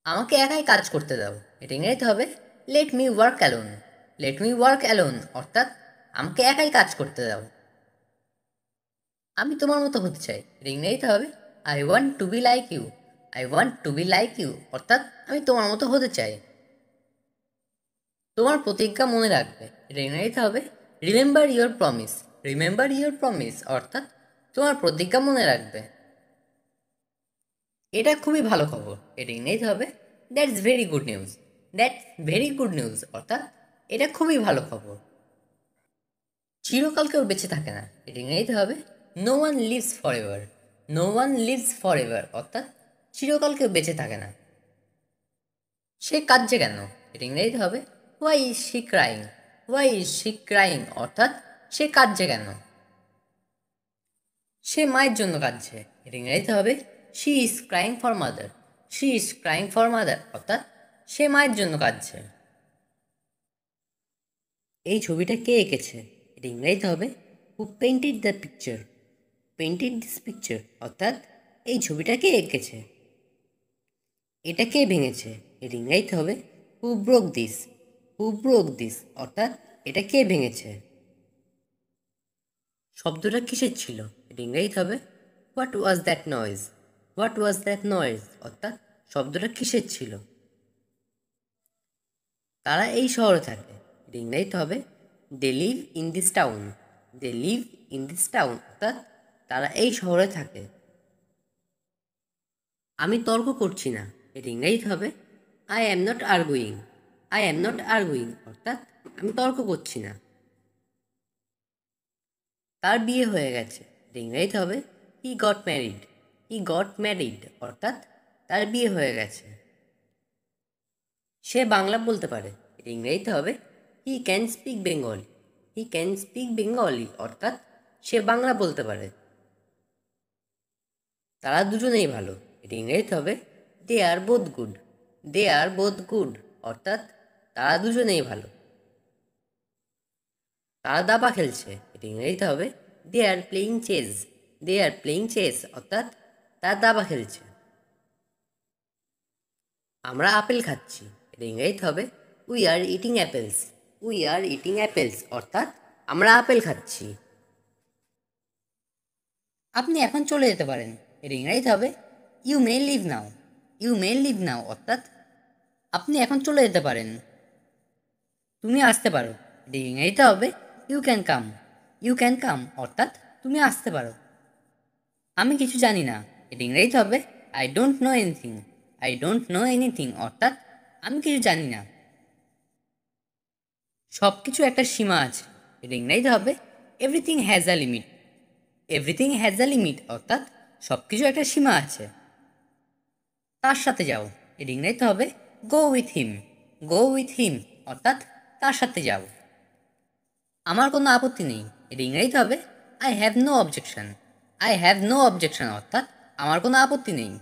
S1: আমাকে একাই কাজ করতে দাও, এটা ইংরেজিতে হবে let me work alone. Let me work alone অর্থাৎ আমাকে একাই কাজ করতে দাও। আমি তোমার মতো হতে চাই, এটা ইংরেজিতে হবে I want to be like you. I want to be like you অর্থাৎ আমি তোমার মতো হতে চাই। তোমার প্রতিজ্ঞা মনে রাখবে, এটা ইংরেজিতে হবে remember your promise. Remember your promise অর্থাৎ তোমার প্রতিজ্ঞা মনে রাখবে। এটা খুবই ভালো খবর, এটা ইংরেজিতে হবে that's very good news. That's very good news অর্থাৎ এটা খুবই ভালো খবর। চিরকাল কেউ বেঁচে থাকে না, এটা ইংরেজিতে হবে no one lives forever. No one lives forever অর্থাৎ চিরকাল কেউ বেঁচে থাকে না। সে কাঁদছে কেন, এটা ইংরেজিতে হবে why is she crying. Why is she crying অর্থাৎ সে কাঁদছে কেন। সে মায়ের জন্য কাঁদছে, এটা ইংরেজিতে হবে she is crying for mother. She is crying for mother অর্থাৎ সে মায়ের জন্য কাঁদছে। এই ছবিটা কে এঁকেছে, এটা ইংরেজিতে হবে who painted the picture. Painted this picture অর্থাৎ এই ছবিটা কে এঁকেছে। এটা কে ভেঙেছে, এটা ইংরেজিতে হবে who broke this. Who broke this অর্থাৎ এটা কে ভেঙেছে। শব্দটা কিসের ছিল, এটা ইংরেজিতে হবে what was that noise. What was that noise অর্থাৎ শব্দটা কিসের ছিল। তারা এই শহরে থাকে, এটা ইংরেজিতে হবে they live in this town. They live in this town অর্থাৎ তারা এই শহরে থাকে। আমি তর্ক করছি না, এটা ইংরেজিতে হবে I am not arguing. I am not arguing অর্থাৎ আমি তর্ক করছি না। তার বিয়ে হয়ে গেছে, এটা ইংরেজিতে হবে he got married. He got married অর্থাৎ তার বিয়ে হয়ে গেছে। সে বাংলা বলতে পারে, এটা ইংরেজিতে হবে he can speak Bengali. He can speak Bengali অর্থাৎ সে বাংলা বলতে পারে। তারা দুজনেই ভালো, এটা ইংরেজিতে হবে they R both good. They R both good অর্থাৎ তারা দুজনেই ভালো। তারা দাবা খেলছে, এটা ইংরেজিতে হবে they are playing chess. They are playing chess অর্থাৎ তারা দাবা খেলছে। আমরা আপেল খাচ্ছি, এটা ইংরেজিতে হবে we are eating apples. We are eating apples অর্থাৎ আমরা আপেল খাচ্ছি। আপনি এখন চলে যেতে পারেন, এর ইংরেজিতে হবে you may leave now. You may leave now অর্থাৎ আপনি এখন চলে যেতে পারেন। তুমি আসতে পারো, এটি ইংরেজিতে হবে you can come. You can come অর্থাৎ তুমি আসতে পারো। আমি কিছু জানি না, এটি ইংরেজিতে হবে I don't know anything. I don't know anything অর্থাৎ আমি কিছু জানি না। সব কিছু একটা সীমা আছে, এটি ইংরেজিতে হবে everything has a limit. Everything has a limit অর্থাৎ সব কিছু একটা সীমা আছে। তার সাথে যাও, এর ইংরেজিতে হবে go with him. Go with him অর্থাৎ তার সাথে যাও। আমার কোনো আপত্তি নেই, এর ইংরেজিতে হবে I have no objection. I have no objection অর্থাৎ আমার কোনো আপত্তি নেই।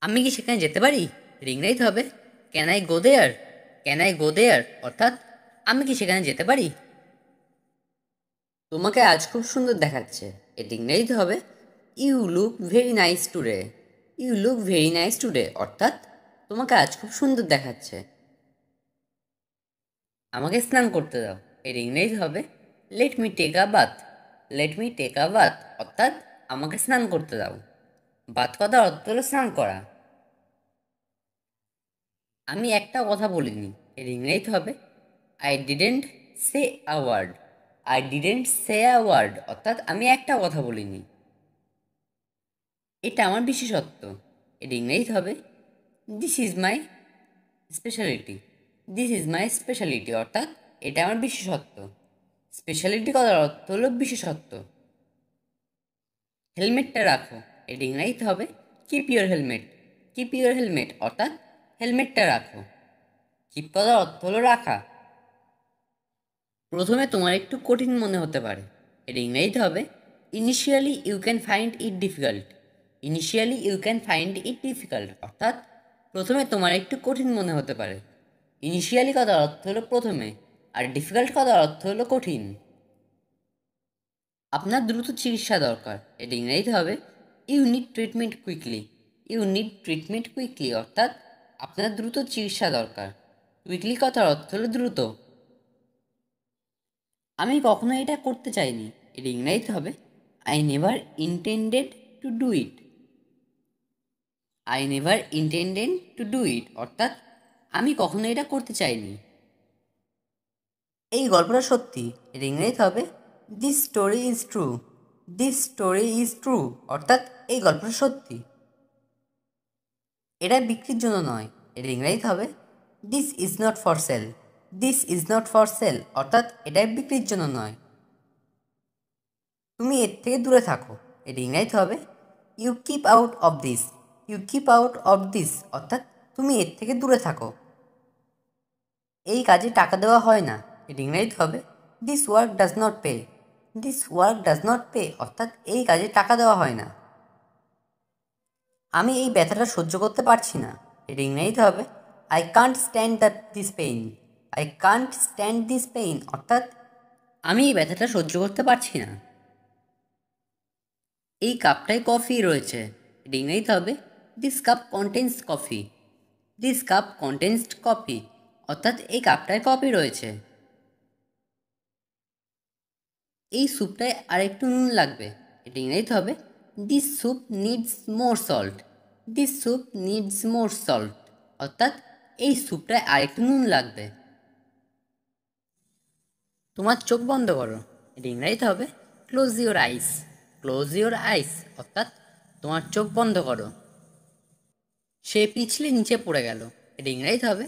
S1: আমি কি সেখানে যেতে পারি, এর ইংরেজিতে হবে can I go there. Can I go there অর্থাৎ আমি কি সেখানে যেতে পারি। তোমাকে আজ খুব সুন্দর দেখাচ্ছে, এটি ইংরেজিতে হবে you look very nice today. You look very nice today অর্থাৎ তোমাকে আজ খুব সুন্দর দেখাচ্ছে। আমাকে স্নান করতে দাও, এর ইংরেজি হবে let me take a bath. Let me take a bath অর্থাৎ আমাকে স্নান করতে দাও। বাথ কথার অর্থ হলো স্নান করা। আমি একটা কথা বলিনি, এর ইংরেজি হবে I didn't say a word. I didn't say a word অর্থাৎ আমি একটা কথা বলিনি। এটা আমার বিশেষত্ব, এর ইংরেজি হবে this is my speciality. This is my speciality অর্থাৎ এটা আমার বিশেষত্ব। স্পেশালিটি কথার অর্থ হলো বিশেষত্ব। হেলমেটটা রাখো, এর ইংরেজিতে হবে keep your helmet. Keep your helmet অর্থাৎ হেলমেটটা রাখো। কিপ কথার অর্থ হলো রাখা। প্রথমে তোমার একটু কঠিন মনে হতে পারে, এর ইংরেজিতে হবে initially you can find it difficult. Initially you can find it difficult অর্থাৎ প্রথমে তোমার একটু কঠিন মনে হতে পারে। ইনিশিয়ালি কথার অর্থ হলো প্রথমে, আর ডিফিকাল্ট কথার অর্থ হলো কঠিন। আপনার দ্রুত চিকিৎসা দরকার, এটা ইংরেজিতে হবে you need treatment quickly. You need treatment quickly অর্থাৎ আপনার দ্রুত চিকিৎসা দরকার। কুইকলি কথার অর্থ হলো দ্রুত। আমি কখনো এটা করতে চাইনি, এটা ইংরেজিতে হবে I never intended to do it. I never intended to do it অর্থাৎ আমি কখনো এটা করতে চাইনি। এই গল্পটা সত্যি, এর ইংরেজিতে হবে this story is true. This story is true অর্থাৎ এই গল্পটা সত্যি। এটা বিক্রির জন্য নয়, এর ইংরেজিতে হবে this is not for sale. This is not for sale অর্থাৎ এটা বিক্রির জন্য নয়। তুমি এর থেকে দূরে থাকো, এর ইংরেজিতে হবে you keep out of this. You keep out of this অর্থাৎ তুমি এর থেকে দূরে থাকো। এই কাজে টাকা দেওয়া হয় না, এর ইংরেজিতে হবে this work does not pay. This work does not pay অর্থাৎ এই কাজে টাকা দেওয়া হয় না। আমি এই ব্যথাটা সহ্য করতে পারছি না, এর ইংরেজিতে হবে I can't stand this pain. I can't stand this pain অর্থাৎ আমি এই ব্যথাটা সহ্য করতে পারছি না। এই কাপটায় কফি রয়েছে, এর ইংরেজিতে হবে this cup contains coffee. This cup contains coffee অর্থাৎ এই কাপটায় কফি রয়েছে। এই স্যুপটায় আর একটু নুন লাগবে, এটা ইংরেজিতে হবে this soup needs more salt. This soup needs more salt অর্থাৎ এই স্যুপটায় আর একটু নুন লাগবে। তোমার চোখ বন্ধ করো, এটা ইংরেজিতে হবে close your eyes. Close your eyes অর্থাৎ তোমার চোখ বন্ধ করো। সে পিছলে নিচে পড়ে গেল, এটা ইংরেজিতে হবে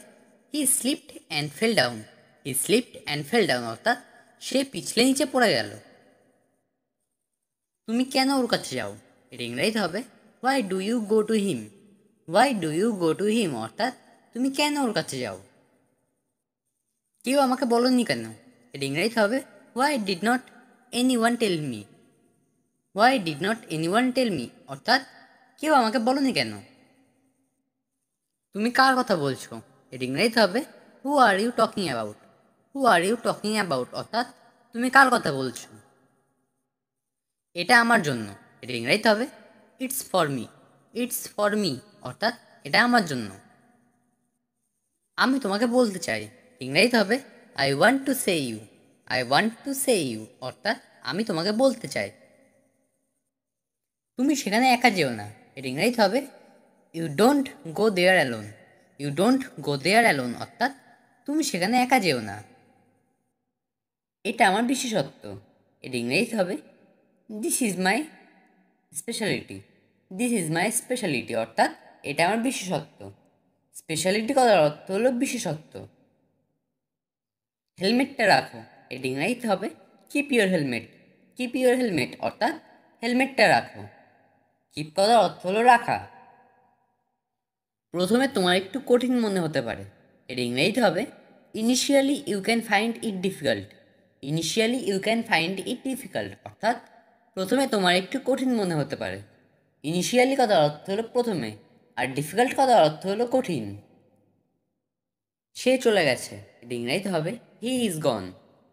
S1: he slipped and fell down. He slipped and fell down অর্থাৎ সে পিছলে নিচে পড়ে গেল। তুমি কেন ওর কাছে যাও, এটা ইংরেজিতে হবে why do you go to him. Why do you go to him অর্থাৎ তুমি কেন ওর কাছে যাও। কেউ আমাকে বলনি কেন, এটা ইংরেজিতে হবে why did not any one tell me. Why did not any one tell me অর্থাৎ কেউ আমাকে বলনি কেন। তুমি কার কথা বলছো, এটা ইংরেজিতে হবে who are you talking about. Who are you talking about অর্থাৎ তুমি কার কথা বলছো। এটা আমার জন্য, এটা ইংরেজিতে হবে it's for me. It's for me অর্থাৎ এটা আমার জন্য। আমি তোমাকে বলতে চাই, ইংরেজিতে হবে I want to say you. I want to say you অর্থাৎ আমি তোমাকে বলতে চাই। তুমি সেখানে একা যেও না, এটা ইংরেজিতে হবে you don't go there alone. You don't go there alone অর্থাৎ তুমি সেখানে একা যেও না। এটা আমার বিশেষত্ব, এটা ইংরেজিতে হবে this is my speciality. This is my speciality অর্থাৎ এটা আমার বিশেষত্ব। স্পেশালিটি কথার অর্থ হলো বিশেষত্ব। হেলমেটটা রাখো, এটা ইংরেজিতে হবে keep your helmet. Keep your helmet অর্থাৎ হেলমেটটা রাখো। কিপ কথার অর্থ হলো রাখা। প্রথমে তোমার একটু কঠিন মনে হতে পারে, এটা ইংরেজিতে হবে initially you can find it difficult. Initially you can find it difficult অর্থাৎ প্রথমে তোমার একটু কঠিন মনে হতে পারে। ইনিশিয়ালি কথার অর্থ হলো প্রথমে, আর ডিফিকাল্ট কথার অর্থ হলো কঠিন। সে চলে গেছে, এটা ইংরেজিতে হবে he is gone.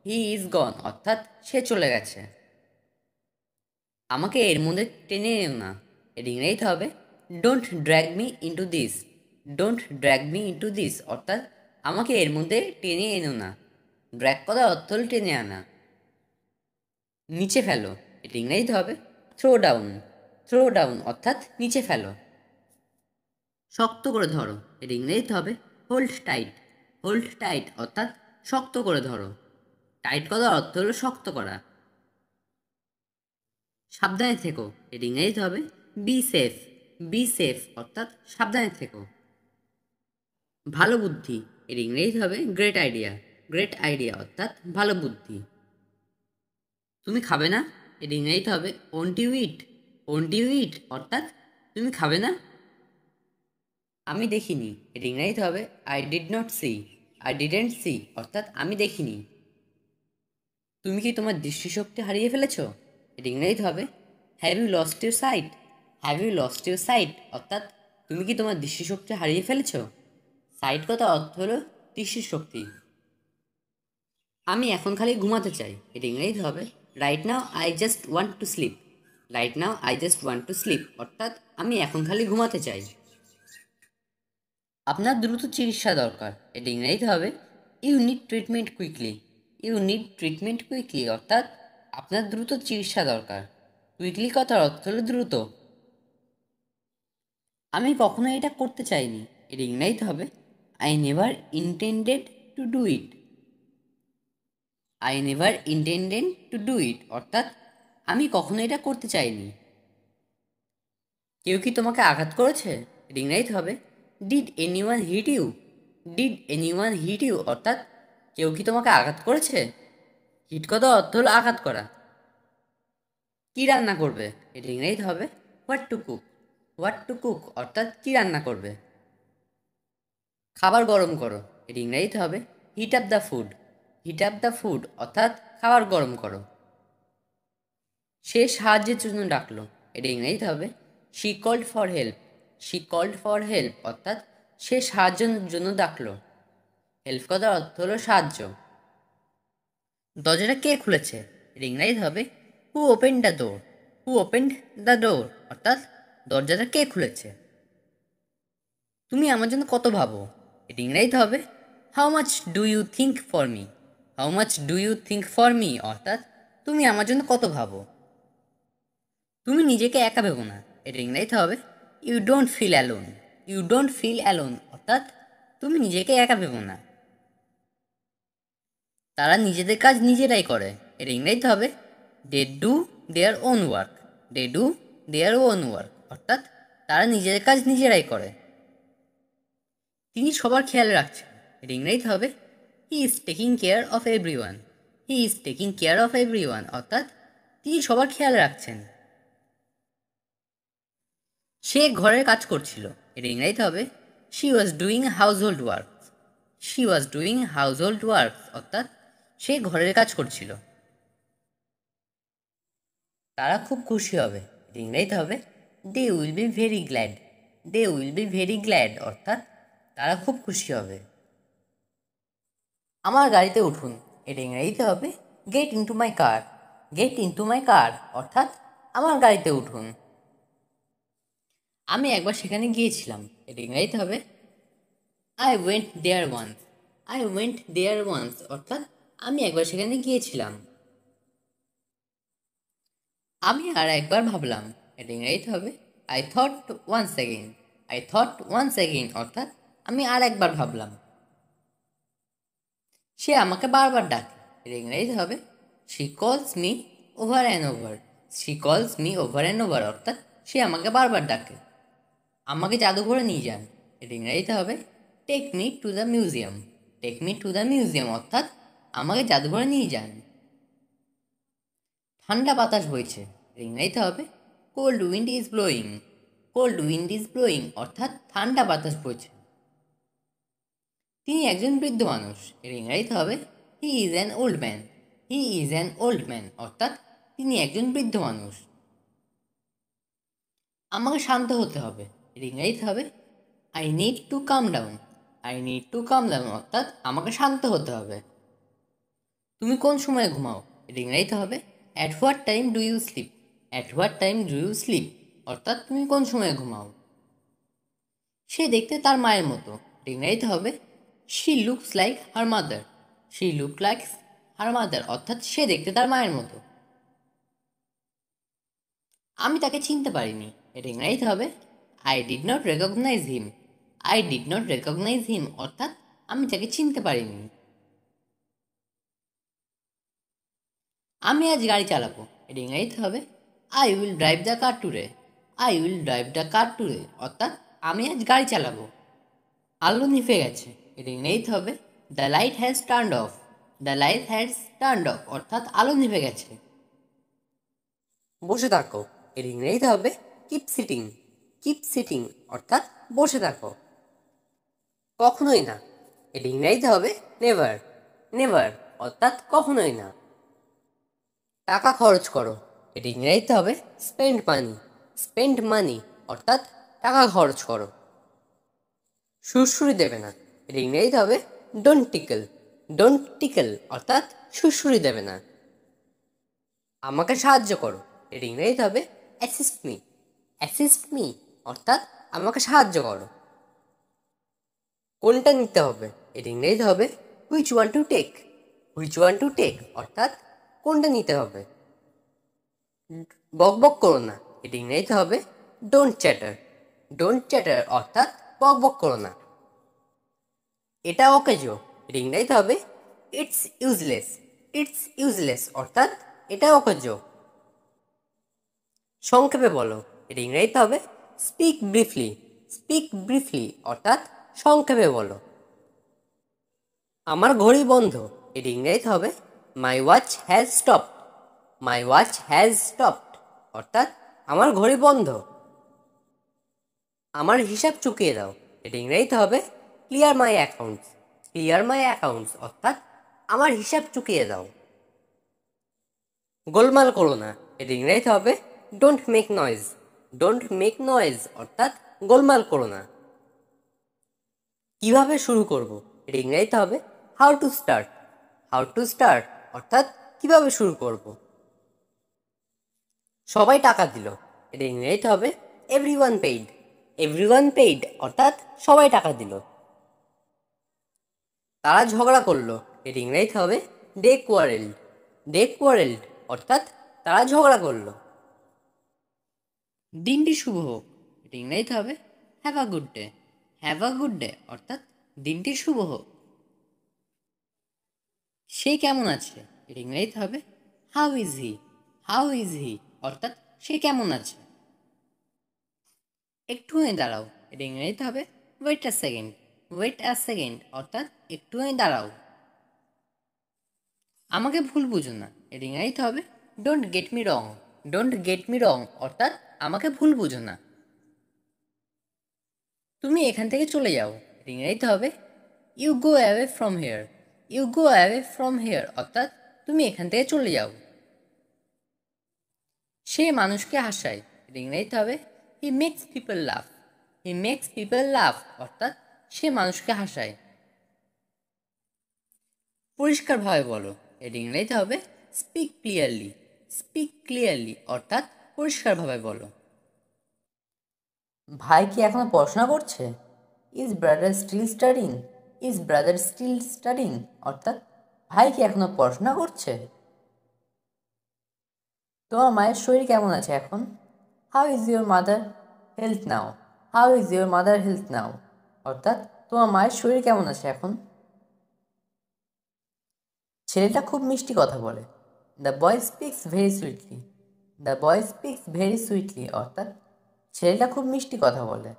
S1: He is গন অর্থাৎ সে চলে গেছে। আমাকে এর মধ্যে টেনে এনো না, এটা ইংরেজিতে হবে don't drag me into this. Don't drag me into this অর্থাৎ আমাকে এর মধ্যে টেনে এনো না। ড্র্যাগ কথার অর্থ হল টেনে আনা। নিচে ফেলো, এটা ইংরেজিতে হবে থ্রো ডাউন। থ্রো ডাউন অর্থাৎ নিচে ফেলো। শক্ত করে ধরো, এটা ইংরেজিতে হবে হোল্ড টাইট। হোল্ড টাইট অর্থাৎ শক্ত করে ধরো। টাইট কথার অর্থ হলো শক্ত করা। সাবধানে থেকো, এটা ইংরেজিতে হবে বি সেফ। বি সেফ অর্থাৎ সাবধানে থেকো। ভালো বুদ্ধি, এর ইংরেজিতে হবে গ্রেট আইডিয়া। গ্রেট আইডিয়া অর্থাৎ ভালো বুদ্ধি। তুমি খাবে না, এর ইংরেজিতে হবে won't you eat. Won't you eat অর্থাৎ তুমি খাবে না। আমি দেখিনি, এর ইংরেজিতে হবে I did not see. I didn't see অর্থাৎ আমি দেখিনি। তুমি কি তোমার দৃষ্টিশক্তি হারিয়ে ফেলেছ, এর ইংরেজিতে হবে have you lost your sight. Have you lost your sight অর্থাৎ তুমি কি তোমার দৃষ্টিশক্তি হারিয়ে ফেলেছ। সাইট কথা অর্থ হলো দৃষ্টিশক্তি। আমি এখন খালি ঘুমাতে চাই, এটা ইংরেজিতে হবে right now I just want to sleep. Right now I just want to sleep অর্থাৎ আমি এখন খালি ঘুমাতে চাই। আপনার দ্রুত চিকিৎসা দরকার, এটা ইংরেজিতে হবে you need treatment quickly. You need treatment quickly অর্থাৎ আপনার দ্রুত চিকিৎসা দরকার। কুইকলি কথার অর্থ হলো দ্রুত। আমি কখনো এটা করতে চাইনি, এটা ইংরেজিতে হবে I never intended to do it. I never intended to do it অর্থাৎ আমি কখনো এটা করতে চাইনি। কেউ কি তোমাকে আঘাত করেছে, এটা ইংরেজিতে হবে did anyone hit you. Did anyone hit you অর্থাৎ কেউ কি তোমাকে আঘাত করেছে। হিট কথা অর্থ হলো আঘাত করা। কি রান্না করবে, এটা ইংরেজিতে হবে what to cook. What to cook অর্থাৎ কি রান্না করবে। খাবার গরম করো, এটা ইংরেজিতে হবে hit up the food. Hit up the food অর্থাৎ খাবার গরম করো। সে সাহায্যের জন্য ডাকলো, এটা ইংরেজিতে হবে she called for help. She called for help অর্থাৎ সে সাহায্যের জন্য ডাকলো। হেল্প কথার অর্থ হলো সাহায্য। দরজাটা কে খুলেছে, এটা ইংরেজিতে হবে হু open the door. Who open the door অর্থাৎ দরজাটা কে খুলেছে। তুমি আমার জন্য কত ভাবো, এটা ইংরেজিতে হবে how much do you think for me. How much do you think for me অর্থাৎ তুমি আমার জন্য কত ভাবো। তুমি নিজেকে একা ভেবো না, এটা ইংরেজিতে হবে you don't feel alone. You don't feel alone অর্থাৎ তুমি নিজেকে একা ভেবো না। তারা নিজেদের কাজ নিজেরাই করে, এটা ইংরেজিতে হবে they do their own work. They do their own work অর্থাৎ তারা নিজেদের কাজ নিজেরাই করে। তিনি সবার খেয়াল রাখছেন, এটা ইংরেজিতে হবে he is taking care of every one. He is taking care of every one অর্থাৎ তিনি সবার খেয়াল রাখছেন। সে ঘরের কাজ করছিল, এটা ইংরেজিতে হবে she was doing house hold work. She was doing house hold work অর্থাৎ সে ঘরের কাজ করছিল। তারা খুব খুশি হবে, এটা ইংরেজিতে হবে they will be very glad. They will be very glad অর্থাৎ তারা খুব খুশি হবে। আমার গাড়িতে উঠুন, এটা ইংরেজিতে হবে get into my car. Get into my car অর্থাৎ আমার গাড়িতে উঠুন। আমি একবার সেখানে গিয়েছিলাম, এটা ইংরেজিতে হবে I went there once. I went there once অর্থাৎ আমি একবার সেখানে গিয়েছিলাম। আমি আর একবার ভাবলাম, এটা ইংরেজিতে হবে I thought once again. I thought once again অর্থাৎ আমি আর একবার ভাবলাম। সে আমাকে বারবার ডাকে, এটা ইংরেজিতে হবে শি কলস me over and over. She কলস মি ওভার অ্যান্ড ওভার অর্থাৎ সে আমাকে বারবার ডাকে। আমাকে জাদুঘরে নিয়ে যান, এটা ইংরেজিতে হবে take me to the museum. Take me to the museum অর্থাৎ আমাকে জাদুঘরে নিয়ে যান। ঠান্ডা বাতাস বইছে, এটা ইংরেজিতে হবে cold wind is blowing. Cold wind is blowing অর্থাৎ ঠান্ডা বাতাস বইছে। তিনি একজন বৃদ্ধ মানুষ, এর ইংরেজিতে হবে he is an old man. He is an old man অর্থাৎ তিনি একজন বৃদ্ধ মানুষ। আমাকে শান্ত হতে হবে, এর ইংরেজিতে হবে I need to calm down. I need to calm down অর্থাৎ আমাকে শান্ত হতে হবে। তুমি কোন সময় ঘুমাও, এর ইংরেজিতে হবে at what time do you sleep. At what time do you sleep অর্থাৎ তুমি কোন সময় ঘুমাও। সে দেখতে তার মায়ের মতো, এর ইংরেজিতে হবে she looks like her mother. She look like her mother অর্থাৎ সে দেখতে তার মায়ের মতো। আমি তাকে চিনতে পারিনি, এটা ইংরেজিতে হবে I did not recognise him. I did not recognise him অর্থাৎ আমি তাকে চিনতে পারিনি। আমি আজ গাড়ি চালাবো, এটা ইংরেজিতে হবে I will drive the car today. I will drive the car today অর্থাৎ আমি আজ গাড়ি চালাবো। আলো নিভে গেছে, এটা ইংরেজিতে হবে the light has turned of. The light has turned of অর্থাৎ আলো নিভে গেছে। বসে থাকো, এর ইংরেজিতে হবে কিপ সিটিং। কিপ সিটিং অর্থাৎ বসে থাকো। কখনোই না, এর ইংরেজিতে হবে নেভার। নেভার অর্থাৎ কখনোই না। টাকা খরচ করো, এর ইংরেজিতে হবে স্পেন্ড মানি। স্পেন্ড মানি অর্থাৎ টাকা খরচ করো। সুড়সুড়ি দেবে না, এর ইংরেজিতে হবে ডোন্ট টিকল। ডোন্ট টিকল অর্থাৎ সুড়সুড়ি দেবে না। আমাকে সাহায্য করো, এর ইংরেজিতে হবে অ্যাসিস্ট মি। অ্যাসিস্ট মি অর্থাৎ আমাকে সাহায্য করো। কোনটা নিতে হবে, এর ইংরেজিতে হবে which one to take. Which one to take অর্থাৎ কোনটা নিতে হবে। বক বক করো না, এর ইংরেজিতে হবে ডোন্ট চ্যাটার। ডোন্ট চ্যাটার অর্থাৎ বক বক করো না। এটা অকেজো, এর ইংরেজিতে হবে ইটস ইউজলেস। ইটস ইউজলেস অর্থাৎ এটা অকেজো। সংক্ষেপে বলো, এর ইংরেজিতে হবে স্পিক ব্রিফলি। স্পিক ব্রিফলি অর্থাৎ সংক্ষেপে বলো। আমার ঘড়ি বন্ধ, এর ইংরেজিতে হবে my watch has stopped. My watch has stopped অর্থাৎ আমার ঘড়ি বন্ধ। আমার হিসাব চুকিয়ে দাও, এর ইংরেজিতে হবে ক্লিয়ার মাই অ্যাকাউন্টস। ক্লিয়ার মাই অ্যাকাউন্টস অর্থাৎ আমার হিসাব চুকিয়ে দাও। গোলমাল করো না, এর ইংরেজিতে হবে don't make noise. Don't make noise অর্থাৎ গোলমাল করো না। কিভাবে শুরু করব, এর ইংরেজিতে হবে how to start. How to start অর্থাৎ কিভাবে শুরু করব। সবাই টাকা দিল, এর ইংরেজিতে হবে এভরিওয়ান পেইড। এভরিওয়ান পেইড অর্থাৎ সবাই টাকা দিল। তারা ঝগড়া করলো, এর ইংরেজিতে হবে দে কোয়ারেলড। দে কোয়ারেলড অর্থাৎ তারা ঝগড়া করলো। দিনটি শুভ হোক, এর ইংরেজিতে হবে have a good day. Have a good day অর্থাৎ দিনটি শুভ হোক। সে কেমন আছে, এর ইংরেজিতে হবে how is he. How is he অর্থাৎ সে কেমন আছে। একটুখানি দাঁড়াও, এর ইংরেজিতে হবে wait a second. Wait a second অর্থাৎ একটুখানি দাঁড়াও। আমাকে ভুল বুঝো না, এর ইংরেজিতে হবে don't get me wrong. Don't get me রং অর্থাৎ আমাকে ভুল বুঝো না। তুমি এখান থেকে চলে যাও, এর ইংরেজিতে হবে you go away from here. You go away from here অর্থাৎ তুমি এখান থেকে চলে যাও। সে মানুষকে হাসায়, এর ইংরেজিতে হবে হি মেক্স পিপল লাফ। হি মেক্স পিপল লাফ অর্থাৎ সে মানুষকে হাসায়। পরিষ্কারভাবে বলো, এর ইংরেজিতে হবে স্পিক ক্লিয়ারলি। স্পিক ক্লিয়ারলি অর্থাৎ পরিষ্কারভাবে বলো। ভাই কি এখনো পড়াশোনা করছে? Is brother still studying? Is brother still studying? অর্থাৎ ভাই কি এখনো পড়াশোনা করছে? তোমার মায়ের শরীর কেমন আছে এখন? How is your mother health now? How is your mother health now? অর্থাৎ তোমার মায়ের শরীর কেমন আছে এখন? ছেলেটা খুব মিষ্টি কথা বলে। The boy speaks very sweetly. The boy speaks very sweetly অর্থাৎ ছেলেটা খুব মিষ্টি কথা বলে।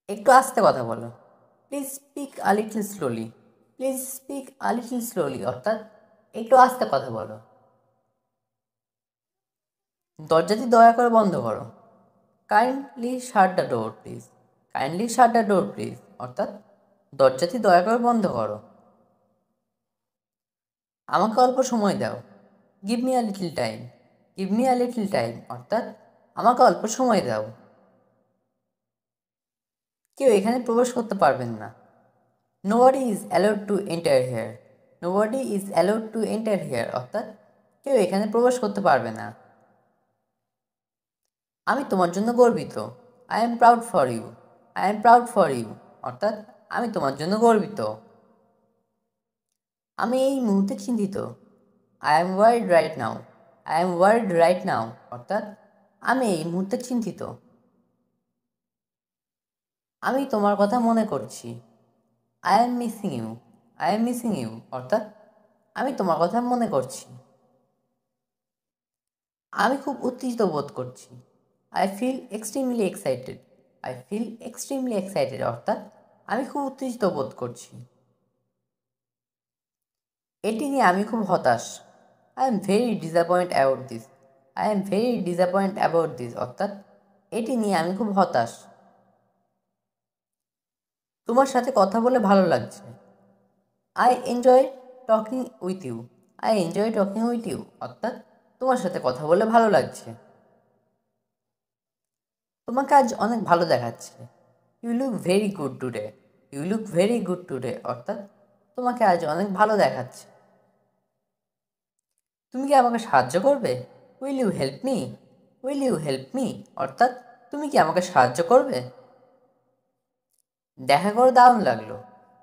S1: একটু আস্তে কথা বলো। Please speak a little slowly. Please speak a little slowly অর্থাৎ একটু আস্তে কথা বলো। দরজাটি দয়া করে বন্ধ করো। Kindly shut the door please. Kindly shut the door please অর্থাৎ দরজাটি দয়া করে বন্ধ করো। আমাকে অল্প সময় দাও। Give me a little time. Give me a little time অর্থাৎ আমাকে অল্প সময় দাও। কেউ এখানে প্রবেশ করতে পারবেন না। Nobody is allowed to enter here. Nobody is allowed to enter here অর্থাৎ কেউ এখানে প্রবেশ করতে পারবে না। আমি তোমার জন্য গর্বিত। I am proud for you. I am proud for you অর্থাৎ আমি তোমার জন্য গর্বিত। আমি এই মুহূর্তে চিন্তিত। I am worried right now. I am worried right now অর্থাৎ আমি এই মুহূর্তে চিন্তিত। আমি তোমার কথা মনে করছি। I am missing you. I am missing you অর্থাৎ আমি তোমার কথা মনে করছি। আমি খুব উত্তেজিত বোধ করছি। I feel extremely excited. I feel extremely excited অর্থাৎ আমি খুব উত্তেজিত বোধ করছি। এটি নিয়ে আমি খুব হতাশ। I am very disappoint about this. I am very disappoint about this অর্থাৎ এটি নিয়ে আমি খুব হতাশ। তোমার সাথে কথা বলে ভালো লাগছে। I enjoy talking with you. I enjoy talking with you অর্থাৎ তোমার সাথে কথা বলে ভালো লাগছে। তোমাকে আজ অনেক ভালো দেখাচ্ছে। You look very good today. You look very good today অর্থাৎ তোমাকে আজ অনেক ভালো দেখাচ্ছে। তুমি কি আমাকে সাহায্য করবে? Will you help me? Will you help me অর্থাৎ তুমি কি আমাকে সাহায্য করবে? দেখা করে দারুণ লাগলো।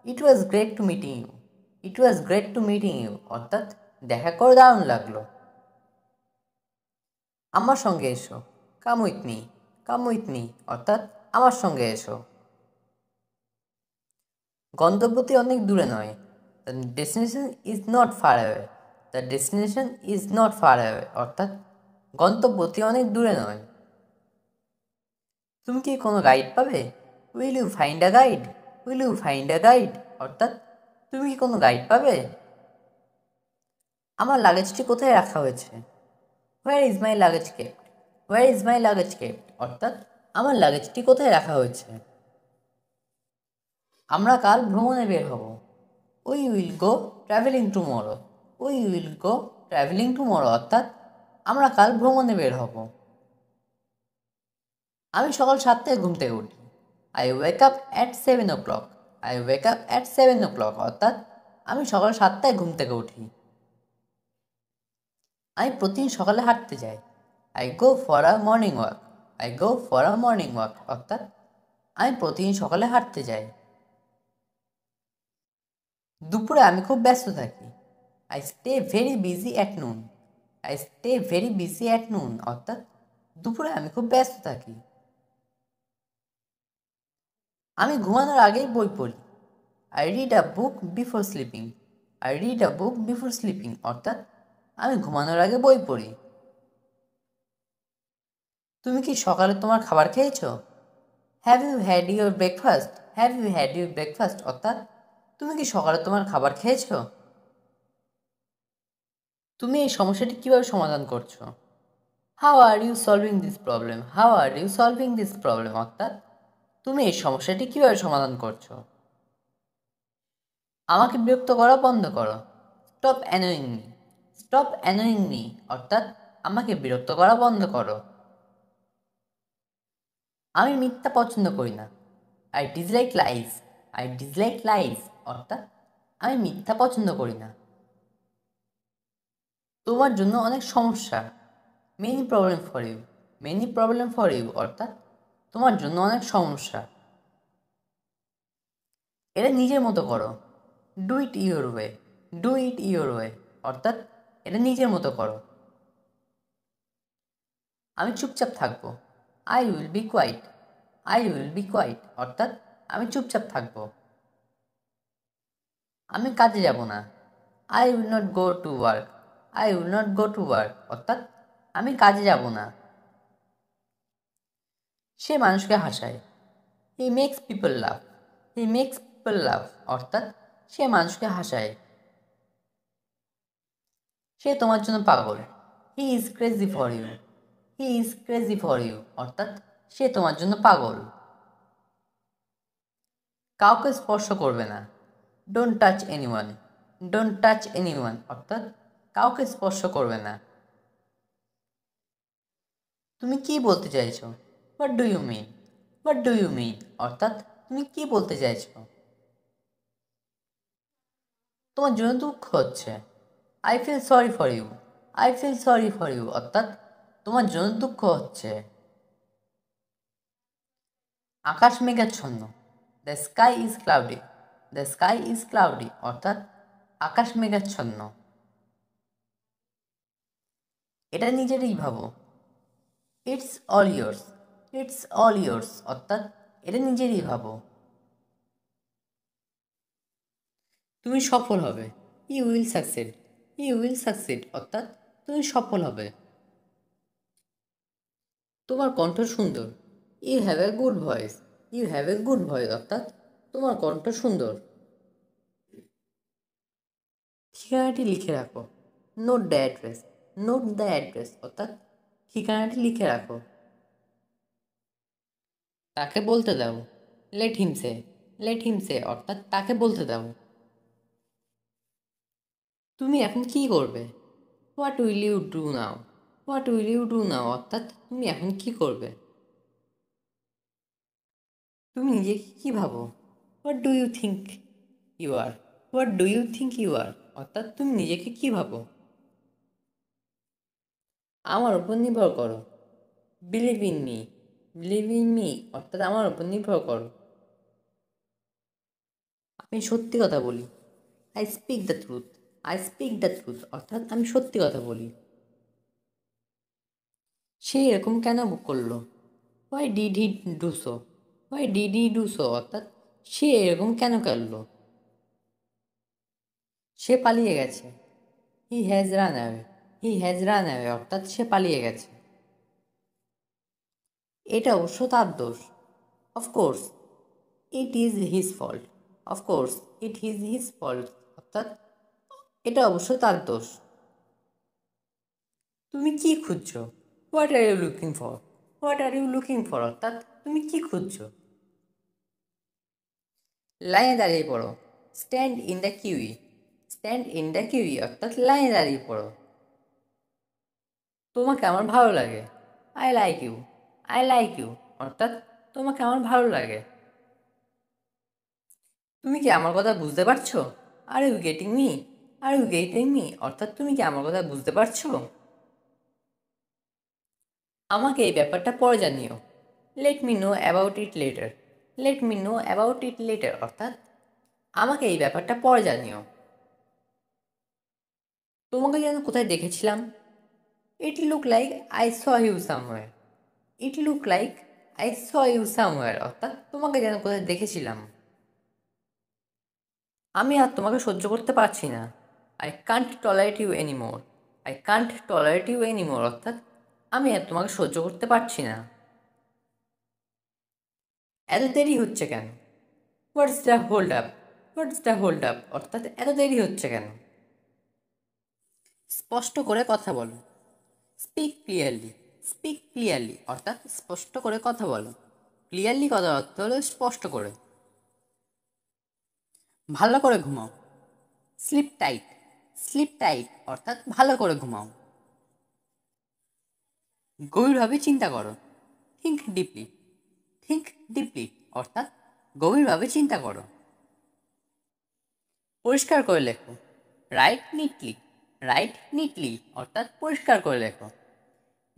S1: It was great to meeting you. It was great to meeting you অর্থাৎ দেখা করে দারুণ লাগলো। আমার সঙ্গে এসো। Come with me. Come with me অর্থাৎ আমার সঙ্গে এসো। গন্তব্যটি অনেক দূরে নয়। The destination is not far away. The destination is not far away অর্থাৎ গন্তব্যটি অনেক দূরে নয়। তুমি কি কোনো গাইড পাবে? Will you find a guide? Will you find a guide অর্থাৎ তুমি কি কোনো গাইড পাবে? আমার লাগেজটি কোথায় রাখা হয়েছে? Where is my luggage kept? Where is my luggage kept অর্থাৎ আমার লাগেজটি কোথায় রাখা হয়েছে? আমরা কাল ভ্রমণে বের হব। We will go travelling tomorrow. We will go travelling tomorrow অর্থাৎ আমরা কাল ভ্রমণে বের হব। আমি সকাল 7টায় ঘুম থেকে উঠি। I wake up at 7 o'clock। I wake up at 7 o'clock অর্থাৎ আমি সকাল 7টায় ঘুম থেকে উঠি। আমি প্রতিদিন সকালে হাঁটতে যাই। I go for a morning walk. I go for a morning walk অর্থাৎ আমি প্রতিদিন সকালে হাঁটতে যাই। দুপুরে আমি খুব ব্যস্ত থাকি। I stay very busy at noon. I stay very busy at noon অর্থাৎ দুপুরে আমি খুব ব্যস্ত থাকি। আমি ঘুমানোর আগেই বই পড়ি। I read a book before sleeping. I read a book before sleeping অর্থাৎ আমি ঘুমানোর আগে বই পড়ি। তুমি কি সকালে তোমার খাবার খেয়েছো? Have you had your breakfast? Have you had your breakfast অর্থাৎ তুমি কি সকালে তোমার খাবার খেয়েছো? তুমি এই সমস্যাটি কীভাবে সমাধান করছো? How are you solving this problem? How are you solving this problem অর্থাৎ তুমি এই সমস্যাটি কীভাবে সমাধান করছো? আমাকে বিরক্ত করা বন্ধ করো। Stop annoying me. Stop annoying me অর্থাৎ আমাকে বিরক্ত করা বন্ধ করো। আমি মিথ্যা পছন্দ করি না। I dislike lies. I dislike lies অর্থাৎ আমি মিথ্যা পছন্দ করি না। তোমার জন্য অনেক সমস্যা। Many problem for you. Many problem for you অর্থাৎ তোমার জন্য অনেক সমস্যা। এটা নিজের মতো করো। Do it your way. Do it your way অর্থাৎ এটা নিজের মতো করো। আমি চুপচাপ থাকবো। I will be quiet. I will be quiet অর্থাৎ আমি চুপচাপ থাকবো। আমি কাজে যাব না। I will not go to work. I will not go to work অর্থাৎ আমি কাজে যাব না। সে মানুষকে হাসায়। He makes people love. He makes people love অর্থাৎ সে মানুষকে হাসায়। সে তোমার জন্য পাগল। He is crazy for you. He is crazy for you অর্থাৎ সে তোমার জন্য পাগল। কাউকে স্পর্শ করবে না। Don't touch anyone. Don't touch anyone অর্থাৎ কাউকে স্পর্শ করবে না। তুমি কি বলতে চাইছো? What do you mean? What do you mean অর্থাৎ তুমি কি বলতে চাইছো? তোমার জন্য দুঃখ হচ্ছে। I feel sorry for you. I feel sorry for you অর্থাৎ তোমার জন্য দুঃখ হচ্ছে। আকাশ মেঘাচ্ছন্ন। The sky is cloudy. The sky is cloudy অর্থাৎ আকাশ মেঘাচ্ছন্ন। এটা নিজেরই ভাবো। It's all yours. It's all yours অর্থাৎ এটা নিজেরই ভাবো। তুমি সফল হবে। You will succeed. You will succeed অর্থাৎ তুমি সফল হবে। তোমার কণ্ঠ সুন্দর। You have a good voice. You have a good voice অর্থাৎ তোমার কণ্ঠ সুন্দর। ঠিকানাটি লিখে রাখো। Note the address. Note the address অর্থাৎ ঠিকানাটি লিখে রাখো। তাকে বলতে দাও। লেট হিম সে। লেট হিম সে অর্থাৎ তাকে বলতে দাও। তুমি এখন কি করবে? What will you do now? What will you do now অর্থাৎ তুমি এখন কি করবে? তুমি নিজেকে কি ভাবো? What do you think you are? What do you think you are অর্থাৎ তুমি নিজেকে কি ভাবো? আমার উপর নির্ভর করো। Believe in me. Believe in me অর্থাৎ আমার উপর নির্ভর করো। আমি সত্যি কথা বলি। I speak the truth. I speak the truth অর্থাৎ আমি সত্যি কথা বলি। সে এরকম কেন করলো? Why did he do so? Why did he do so অর্থাৎ সে এরকম কেন করলো? সে পালিয়ে গেছে। He has run away. He has run away অর্থাৎ সে পালিয়ে গেছে। এটা অবশ্য তার দোষ। Of course it is his fault. Of course it is his fault অর্থাৎ এটা অবশ্য তার দোষ। তুমি কি খুঁজছো? What are you looking for? What are you looking for অর্থাৎ তুমি কি খুঁজছো? লাইনে দাঁড়িয়ে পড়ো। Stand in the queue. Stand in the queue অর্থাৎ লাইনে দাঁড়িয়ে পড়ো। তোমাকে আমার ভালো লাগে। I like you. I like you অর্থাৎ তোমাকে আমার ভালো লাগে। তুমি কি আমার কথা বুঝতে পারছো? Are you getting me? Are you getting me অর্থাৎ তুমি কি আমার কথা বুঝতে পারছো? আমাকে এই ব্যাপারটা পরে জানিও। Let me know about it later. Let me know about it later অর্থাৎ আমাকে এই ব্যাপারটা পরে জানিও। তোমাকে যেন কোথায় দেখেছিলাম। It look like I saw you somewhere. It look like I saw you somewhere অর্থাৎ তোমাকে যেন কোথায় দেখেছিলাম। আমি আর তোমাকে সহ্য করতে পারছি না। I can't tolerate you anymore. I can't tolerate you anymore অর্থাৎ আমি আর তোমাকে সহ্য করতে পারছি না। এত দেরি হচ্ছে কেন? What's the hold up? What's the hold up অর্থাৎ এত দেরি হচ্ছে কেন? স্পষ্ট করে কথা বলো। Speak clearly. স্পিক ক্লিয়ারলি অর্থাৎ স্পষ্ট করে কথা বলো। ক্লিয়ারলি কথার অর্থ হলো স্পষ্ট করে। ভালো করে ঘুমাও। Slip tight. স্লিপ টাইট অর্থাৎ ভালো করে ঘুমাও। গভীরভাবে চিন্তা করো। Think deeply. থিঙ্ক ডিপলি অর্থাৎ গভীরভাবে চিন্তা করো। পরিষ্কার করে লেখো। Right neatly. রাইট নিটলি অর্থাৎ পরিষ্কার করে লেখো।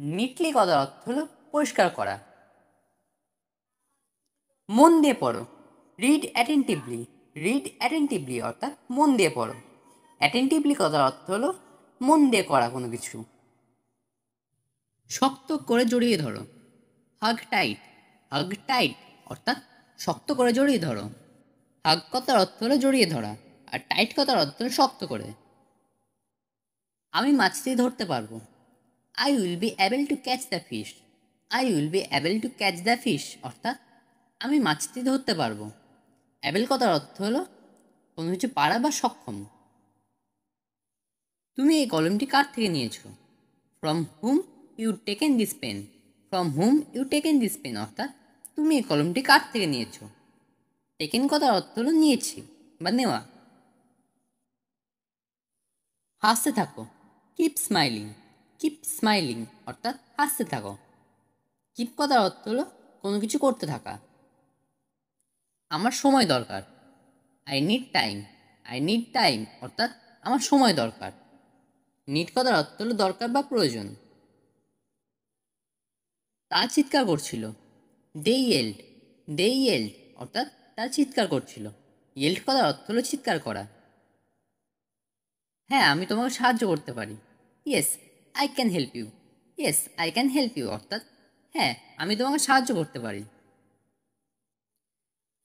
S1: নিটলি কথার অর্থ হলো পরিষ্কার করা। মন দিয়ে পড়ো, রিড অ্যাটেন্টিভলি। রিড অ্যাটেন্টিভলি অর্থাৎ মন দিয়ে পড়ো। অ্যাটেন্টিভলি কথার অর্থ হলো মন দিয়ে করা কোনো কিছু। শক্ত করে জড়িয়ে ধরো, হাগ টাইট। হাগ টাইট অর্থাৎ শক্ত করে জড়িয়ে ধরো। হাগ কথার অর্থ হলো জড়িয়ে ধরা, আর টাইট কথার অর্থ হলো শক্ত করে। আমি মাছটি ধরতে পারবো। I will be able to catch the fish. I will be able to catch the fish অর্থাৎ আমি মাছটি ধরতে পারবো। অ্যাবেল কথার অর্থ হলো কোনো কিছু পারা বা সক্ষম। তুমি এই কলমটি কার থেকে নিয়েছো? From whom you taken this pen. From whom you taken this pen অর্থাৎ তুমি এই কলমটি কার থেকে নিয়েছো। টেকেন কথার অর্থ হলো নিয়েছি বা নেওয়া। হাসতে থাকো, কিপ স্মাইলিং। কিপ স্মাইলিং অর্থাৎ হাসতে থাকো। কিপ কথার অর্থ হলো কোনো কিছু করতে থাকা। আমার সময় দরকার, I need time. I need time অর্থাৎ আমার সময় দরকার। নিড কথার অর্থ হলো দরকার বা প্রয়োজন। তা চিৎকার করছিল, দে ইয়েল্ড। দে ইয়েল্ড অর্থাৎ তারা চিৎকার করছিল। ইয়েল্ড কথার অর্থ হলো চিৎকার করা। হ্যাঁ, আমি তোমাকে সাহায্য করতে পারি। Yes I can help you. Yes I can help you অর্থাৎ হ্যাঁ, আমি তোমাকে সাহায্য করতে পারি।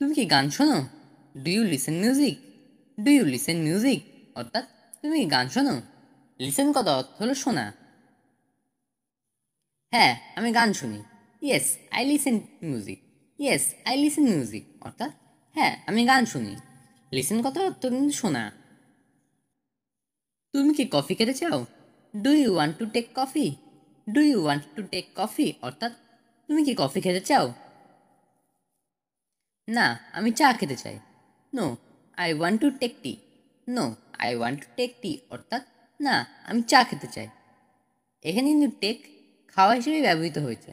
S1: তুমি কি গান শোনো? Do you listen music. Do you listen music অর্থাৎ তুমি কি গান শোনো। লিসেন কথা অর্থ হলো শোনা। হ্যাঁ, আমি গান শুনি। Yes I listen music. Yes I listen music অর্থাৎ হ্যাঁ, আমি গান শুনি। লিসেন কথা অর্থ কিন্তু শোনা। তুমি কি কফি খেতে চাও? Do you want to take coffee. Do you want to take coffee অর্থাৎ তুমি কি কফি খেতে চাও? না, আমি চা খেতে চাই। No I want to take tea. No I want to take tea অর্থাৎ না, আমি চা খেতে চাই। এখানে কিন্তু টেক খাওয়া হিসেবে ব্যবহৃত হয়েছে।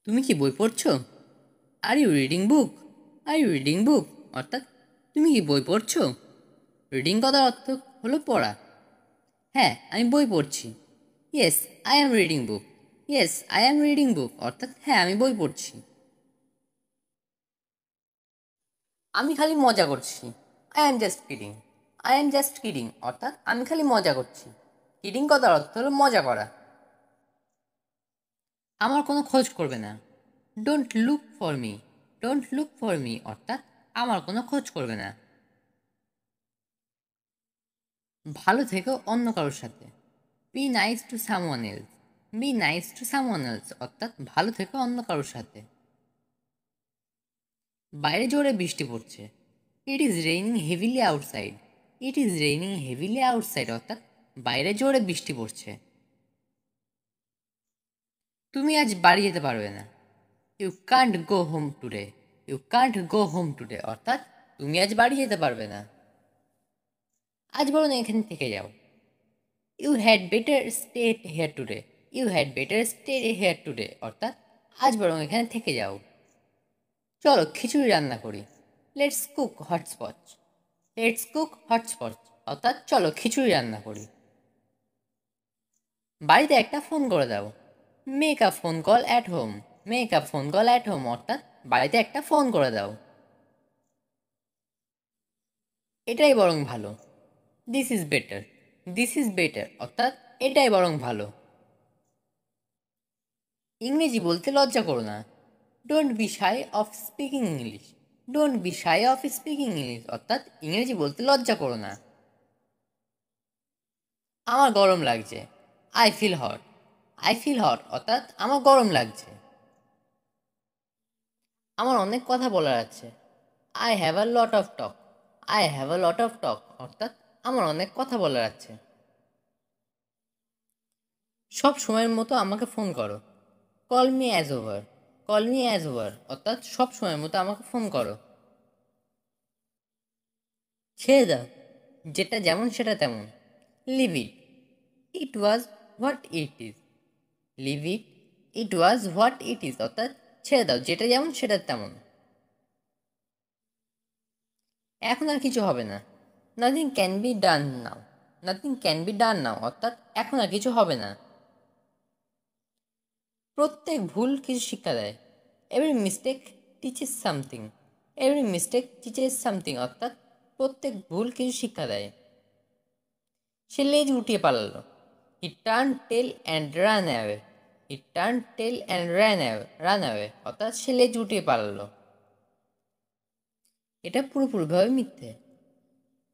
S1: তুমি কি বই পড়ছো? Are you reading book. Are you reading book অর্থাৎ তুমি কি বই পড়ছো। রিডিং কথার অর্থ হলো পড়া। হ্যাঁ, আমি বই পড়ছি। Yes I am reading book. Yes I am reading book অর্থাৎ হ্যাঁ, আমি বই পড়ছি। আমি খালি মজা করছি। I am just kidding. I am just kidding অর্থাৎ আমি খালি মজা করছি। কিডিং কথার অর্থ হলো মজা করা। আমার কোনো খোঁজ করবে না। Don't look for me. Don't look for me অর্থাৎ আমার কোনো খোঁজ করবে না। ভালো থেকো অন্য কারোর সাথে। Be nice to someone else. Be nice to someone else অর্থাৎ ভালো থেকো অন্য কারোর সাথে। বাইরে জোরে বৃষ্টি পড়ছে। It is raining heavily outside. It is raining heavily outside অর্থাৎ বাইরে জোরে বৃষ্টি পড়ছে। তুমি আজ বাড়ি যেতে পারবে না। You can't go home today. You can't go home today অর্থাৎ তুমি আজ বাড়ি যেতে পারবে না। আজ বরং এখানে থেকে যাও। You had better stay here today. You had better stay here today অর্থাৎ আজ বরং এখানে থেকে যাও। চলো খিচুড়ি রান্না করি। Let's cook hotchpotch. Let's cook hotchpotch অর্থাৎ চলো খিচুড়ি রান্না করি। বাড়িতে একটা ফোন করে দাও। Make a phone call at home. Make a phone call at home অর্থাৎ বাড়িতে একটা ফোন করে দাও। এটাই বরং ভালো। This is better. This is better অর্থাৎ এটাই বরং ভালো। ইংরেজি বলতে লজ্জা করো না। Don't be shy of speaking English. Don't be shy of speaking English অর্থাৎ ইংরেজি বলতে লজ্জা করো না। আমার গরম লাগছে। I feel hot. I feel hot অর্থাৎ আমার গরম লাগছে। আমার অনেক কথা বলার আছে। I have a lot of talk. I have a lot of টক অর্থাৎ আমার অনেক কথা বলার আছে। সব সময়ের মতো আমাকে ফোন করো। Call me as over. Call me as over অর্থাৎ সব সময়ের মতো আমাকে ফোন করো। ছেড়ে দাও, যেটা যেমন সেটা তেমন। Leave it. It was what it is. Leave it. It was what it is অর্থাৎ ছেড়ে দাও, যেটা যেমন সেটা তেমন। এখন আর কিছু হবে না। Nothing can be done now. Nothing can be done now, অর্থাৎ এখন আর কিছু হবে না। প্রত্যেক ভুল কিছু শিক্ষা দেয়। Every mistake teaches something. Every mistake teaches something, অর্থাৎ প্রত্যেক ভুল কিছু শিক্ষা দেয়। সে লেজ উঠিয়ে পালালো। He turn tail and run away. He turn tail and run away, অর্থাৎ সে লেজ উঠিয়ে পালালো। এটা পুরোপুরিভাবে মিথ্যে।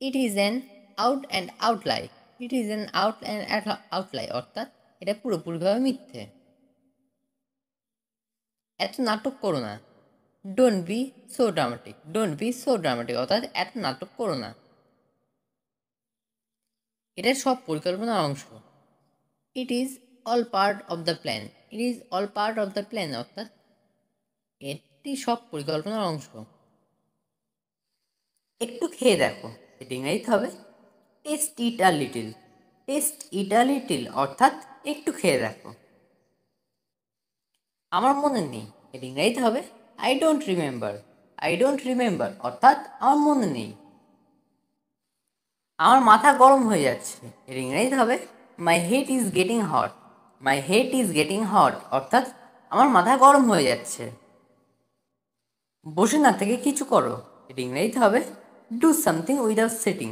S1: It is an out and out lie. It is an out and out lie, অর্থাৎ এটা পুরোপুরিভাবে মিথ্যে। এত নাটক করো না। Don't be so dramatic. Don't be so dramatic, অর্থাৎ এত নাটক করো না। এটার সব পরিকল্পনার অংশ। It is all part of the plan. It is all part of the plan, অর্থাৎ এটি সব পরিকল্পনার অংশ। একটু খেয়ে দেখো, এটি ইংরেজিতে হবে test it a little. Test it a little, অর্থাৎ একটু খেয়ে দেখো। আমার মনে নেই, এটি ইংরেজিতে হবে I don't remember. I don't remember, অর্থাৎ আমার মনে নেই। আমার মাথা গরম হয়ে যাচ্ছে, এর ইংরেজিতে হবে my head is getting hot. My head is getting hot, অর্থাৎ আমার মাথা গরম হয়ে যাচ্ছে। বসে না থেকে কিছু করো, এর ইংরেজিতে হবে do something without sitting.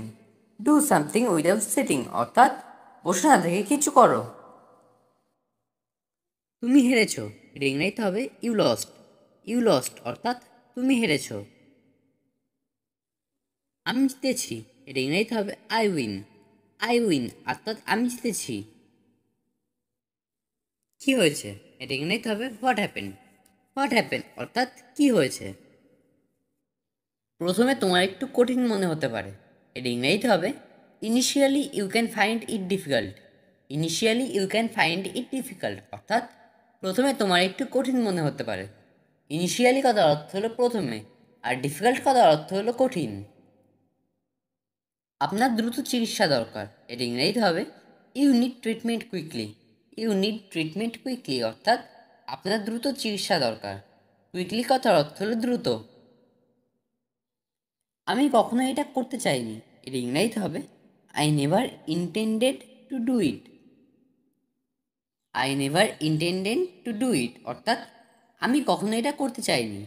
S1: Do something without sitting, অর্থাৎ বসে না থেকে কিছু করো। তুমি হেরেছো, এর ইংরেজিতে হবে ইউ লস্ট। ইউ লস্ট, অর্থাৎ তুমি হেরেছো। আমি জিতেছি, এটা ইংরেজিতে হবে আই উইন। আই উইন, অর্থাৎ আমি জিতেছি। কি হয়েছে, এটা ইংরেজিতে হবে হোয়াট হ্যাপেন। হোয়াট হ্যাপেন, অর্থাৎ কি হয়েছে। প্রথমে তোমার একটু কঠিন মনে হতে পারে, এটা ইংরেজিতে হবে initially you can find it difficult. Initially you can find it difficult, অর্থাৎ প্রথমে তোমার একটু কঠিন মনে হতে পারে। ইনিশিয়ালি কথার অর্থ হলো প্রথমে, আর ডিফিকাল্ট কথার অর্থ হলো কঠিন। আপনার দ্রুত চিকিৎসা দরকার, এটা ইংরেজিতে হবে you need treatment quickly. You need treatment quickly, অর্থাৎ আপনার দ্রুত চিকিৎসা দরকার। কুইকলি কথার অর্থ হলো দ্রুত। আমি কখনো এটা করতে চাইনি, এটা ইংরেজিতে হবে I never intended to do it. I never intended to do it, অর্থাৎ আমি কখনো এটা করতে চাইনি।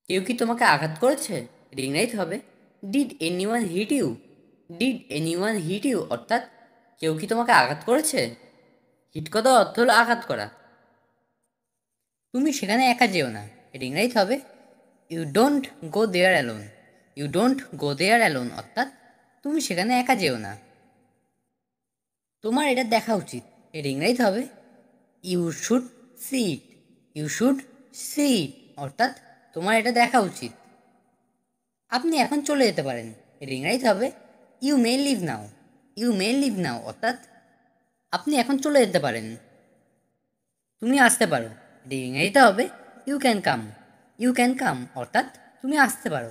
S1: কেউ কি তোমাকে আঘাত করেছে, এটা ইংরেজিতে হবে did anyone hit you. Did anyone hit you, অর্থাৎ কেউ কি তোমাকে আঘাত করেছে। হিট কথার অর্থ হলো আঘাত করা। তুমি সেখানে একা যেও না, এটা ইংরেজিতে হবে you don't go there alone. You don't go there alone, অর্থাৎ তুমি সেখানে একা যেও না। তোমার এটা দেখা উচিত, এটা ইংরেজিতে হবে you should see it. You should see it, অর্থাৎ তোমার এটা দেখা উচিত। আপনি এখন চলে যেতে পারেন, এর ইংরেজিতে হবে you may leave now. You may leave now, অর্থাৎ আপনি এখন চলে যেতে পারেন। তুমি আসতে পারো, এর ইংরেজিতে হবে you can come. You can come, অর্থাৎ তুমি আসতে পারো।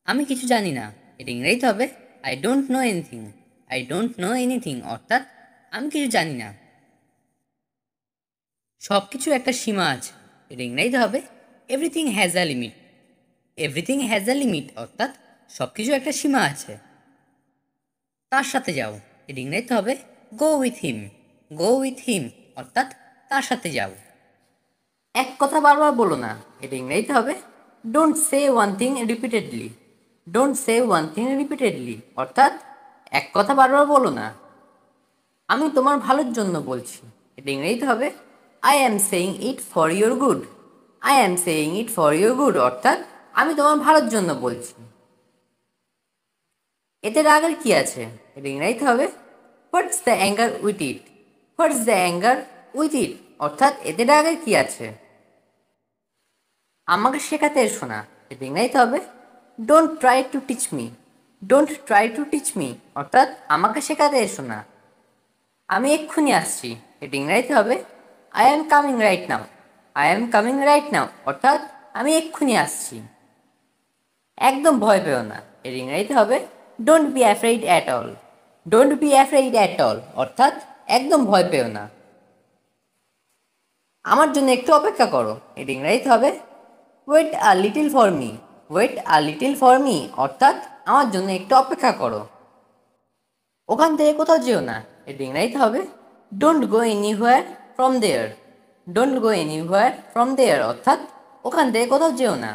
S1: আমি কিছু জানি না, এর ইংরেজিতে হবে I don't know anything. I don't know anything, অর্থাৎ আমি কিছু জানি না। সব কিছু একটা সীমা আছে, এর ইংরেজিতে হবে everything has a limit. Everything has a limit, অর্থাৎ সব কিছু একটা সীমা আছে। তার সাথে যাও, এর ইংরেজিতে হবে go with him. Go with him, অর্থাৎ তার সাথে যাও। এক কথা বারবার বলো না, এর ইংরেজিতে হবে don't say one thing repeatedly. Don't say one thing repeatedly, অর্থাৎ এক কথা বারবার বলো না। আমি তোমার ভালোর জন্য বলছি, এটা ইংরেজিতে হবে I am saying it for your good. I am saying it for your good, অর্থাৎ আমি তোমার ভালোর জন্য বলছি। এতে রাগের কি আছে, এটা ইংরেজিতে হবে what's the anger with it. What's the anger with it, অর্থাৎ এতে রাগের কি আছে। আমাকে শেখাতে এসো না, এটা ইংরেজিতে হবে don't try to teach me. Don't try to teach me, অর্থাৎ আমাকে শেখাতে এসো না। আমি এক্ষুনি আসছি, এটা ইংরেজিতে হবে I am coming right now. I am coming right now, অর্থাৎ আমি এক্ষুনি আসছি। একদম ভয় পেও না, এর ইংরেজিতে হবে don't be afraid at all. Don't be afraid at all, অর্থাৎ একদম ভয় পেও না। আমার জন্য একটু অপেক্ষা করো, এর ইংরেজিতে হবে wait a little for me. Wait a little for me, অর্থাৎ আমার জন্য একটু অপেক্ষা করো। ওখান থেকে কোথাও যেও না, এটা ইংরেজিতে হবে don't go anywhere from there. Don't go anywhere from there অর্থাৎ ওখান থেকে কোথাও যেও না।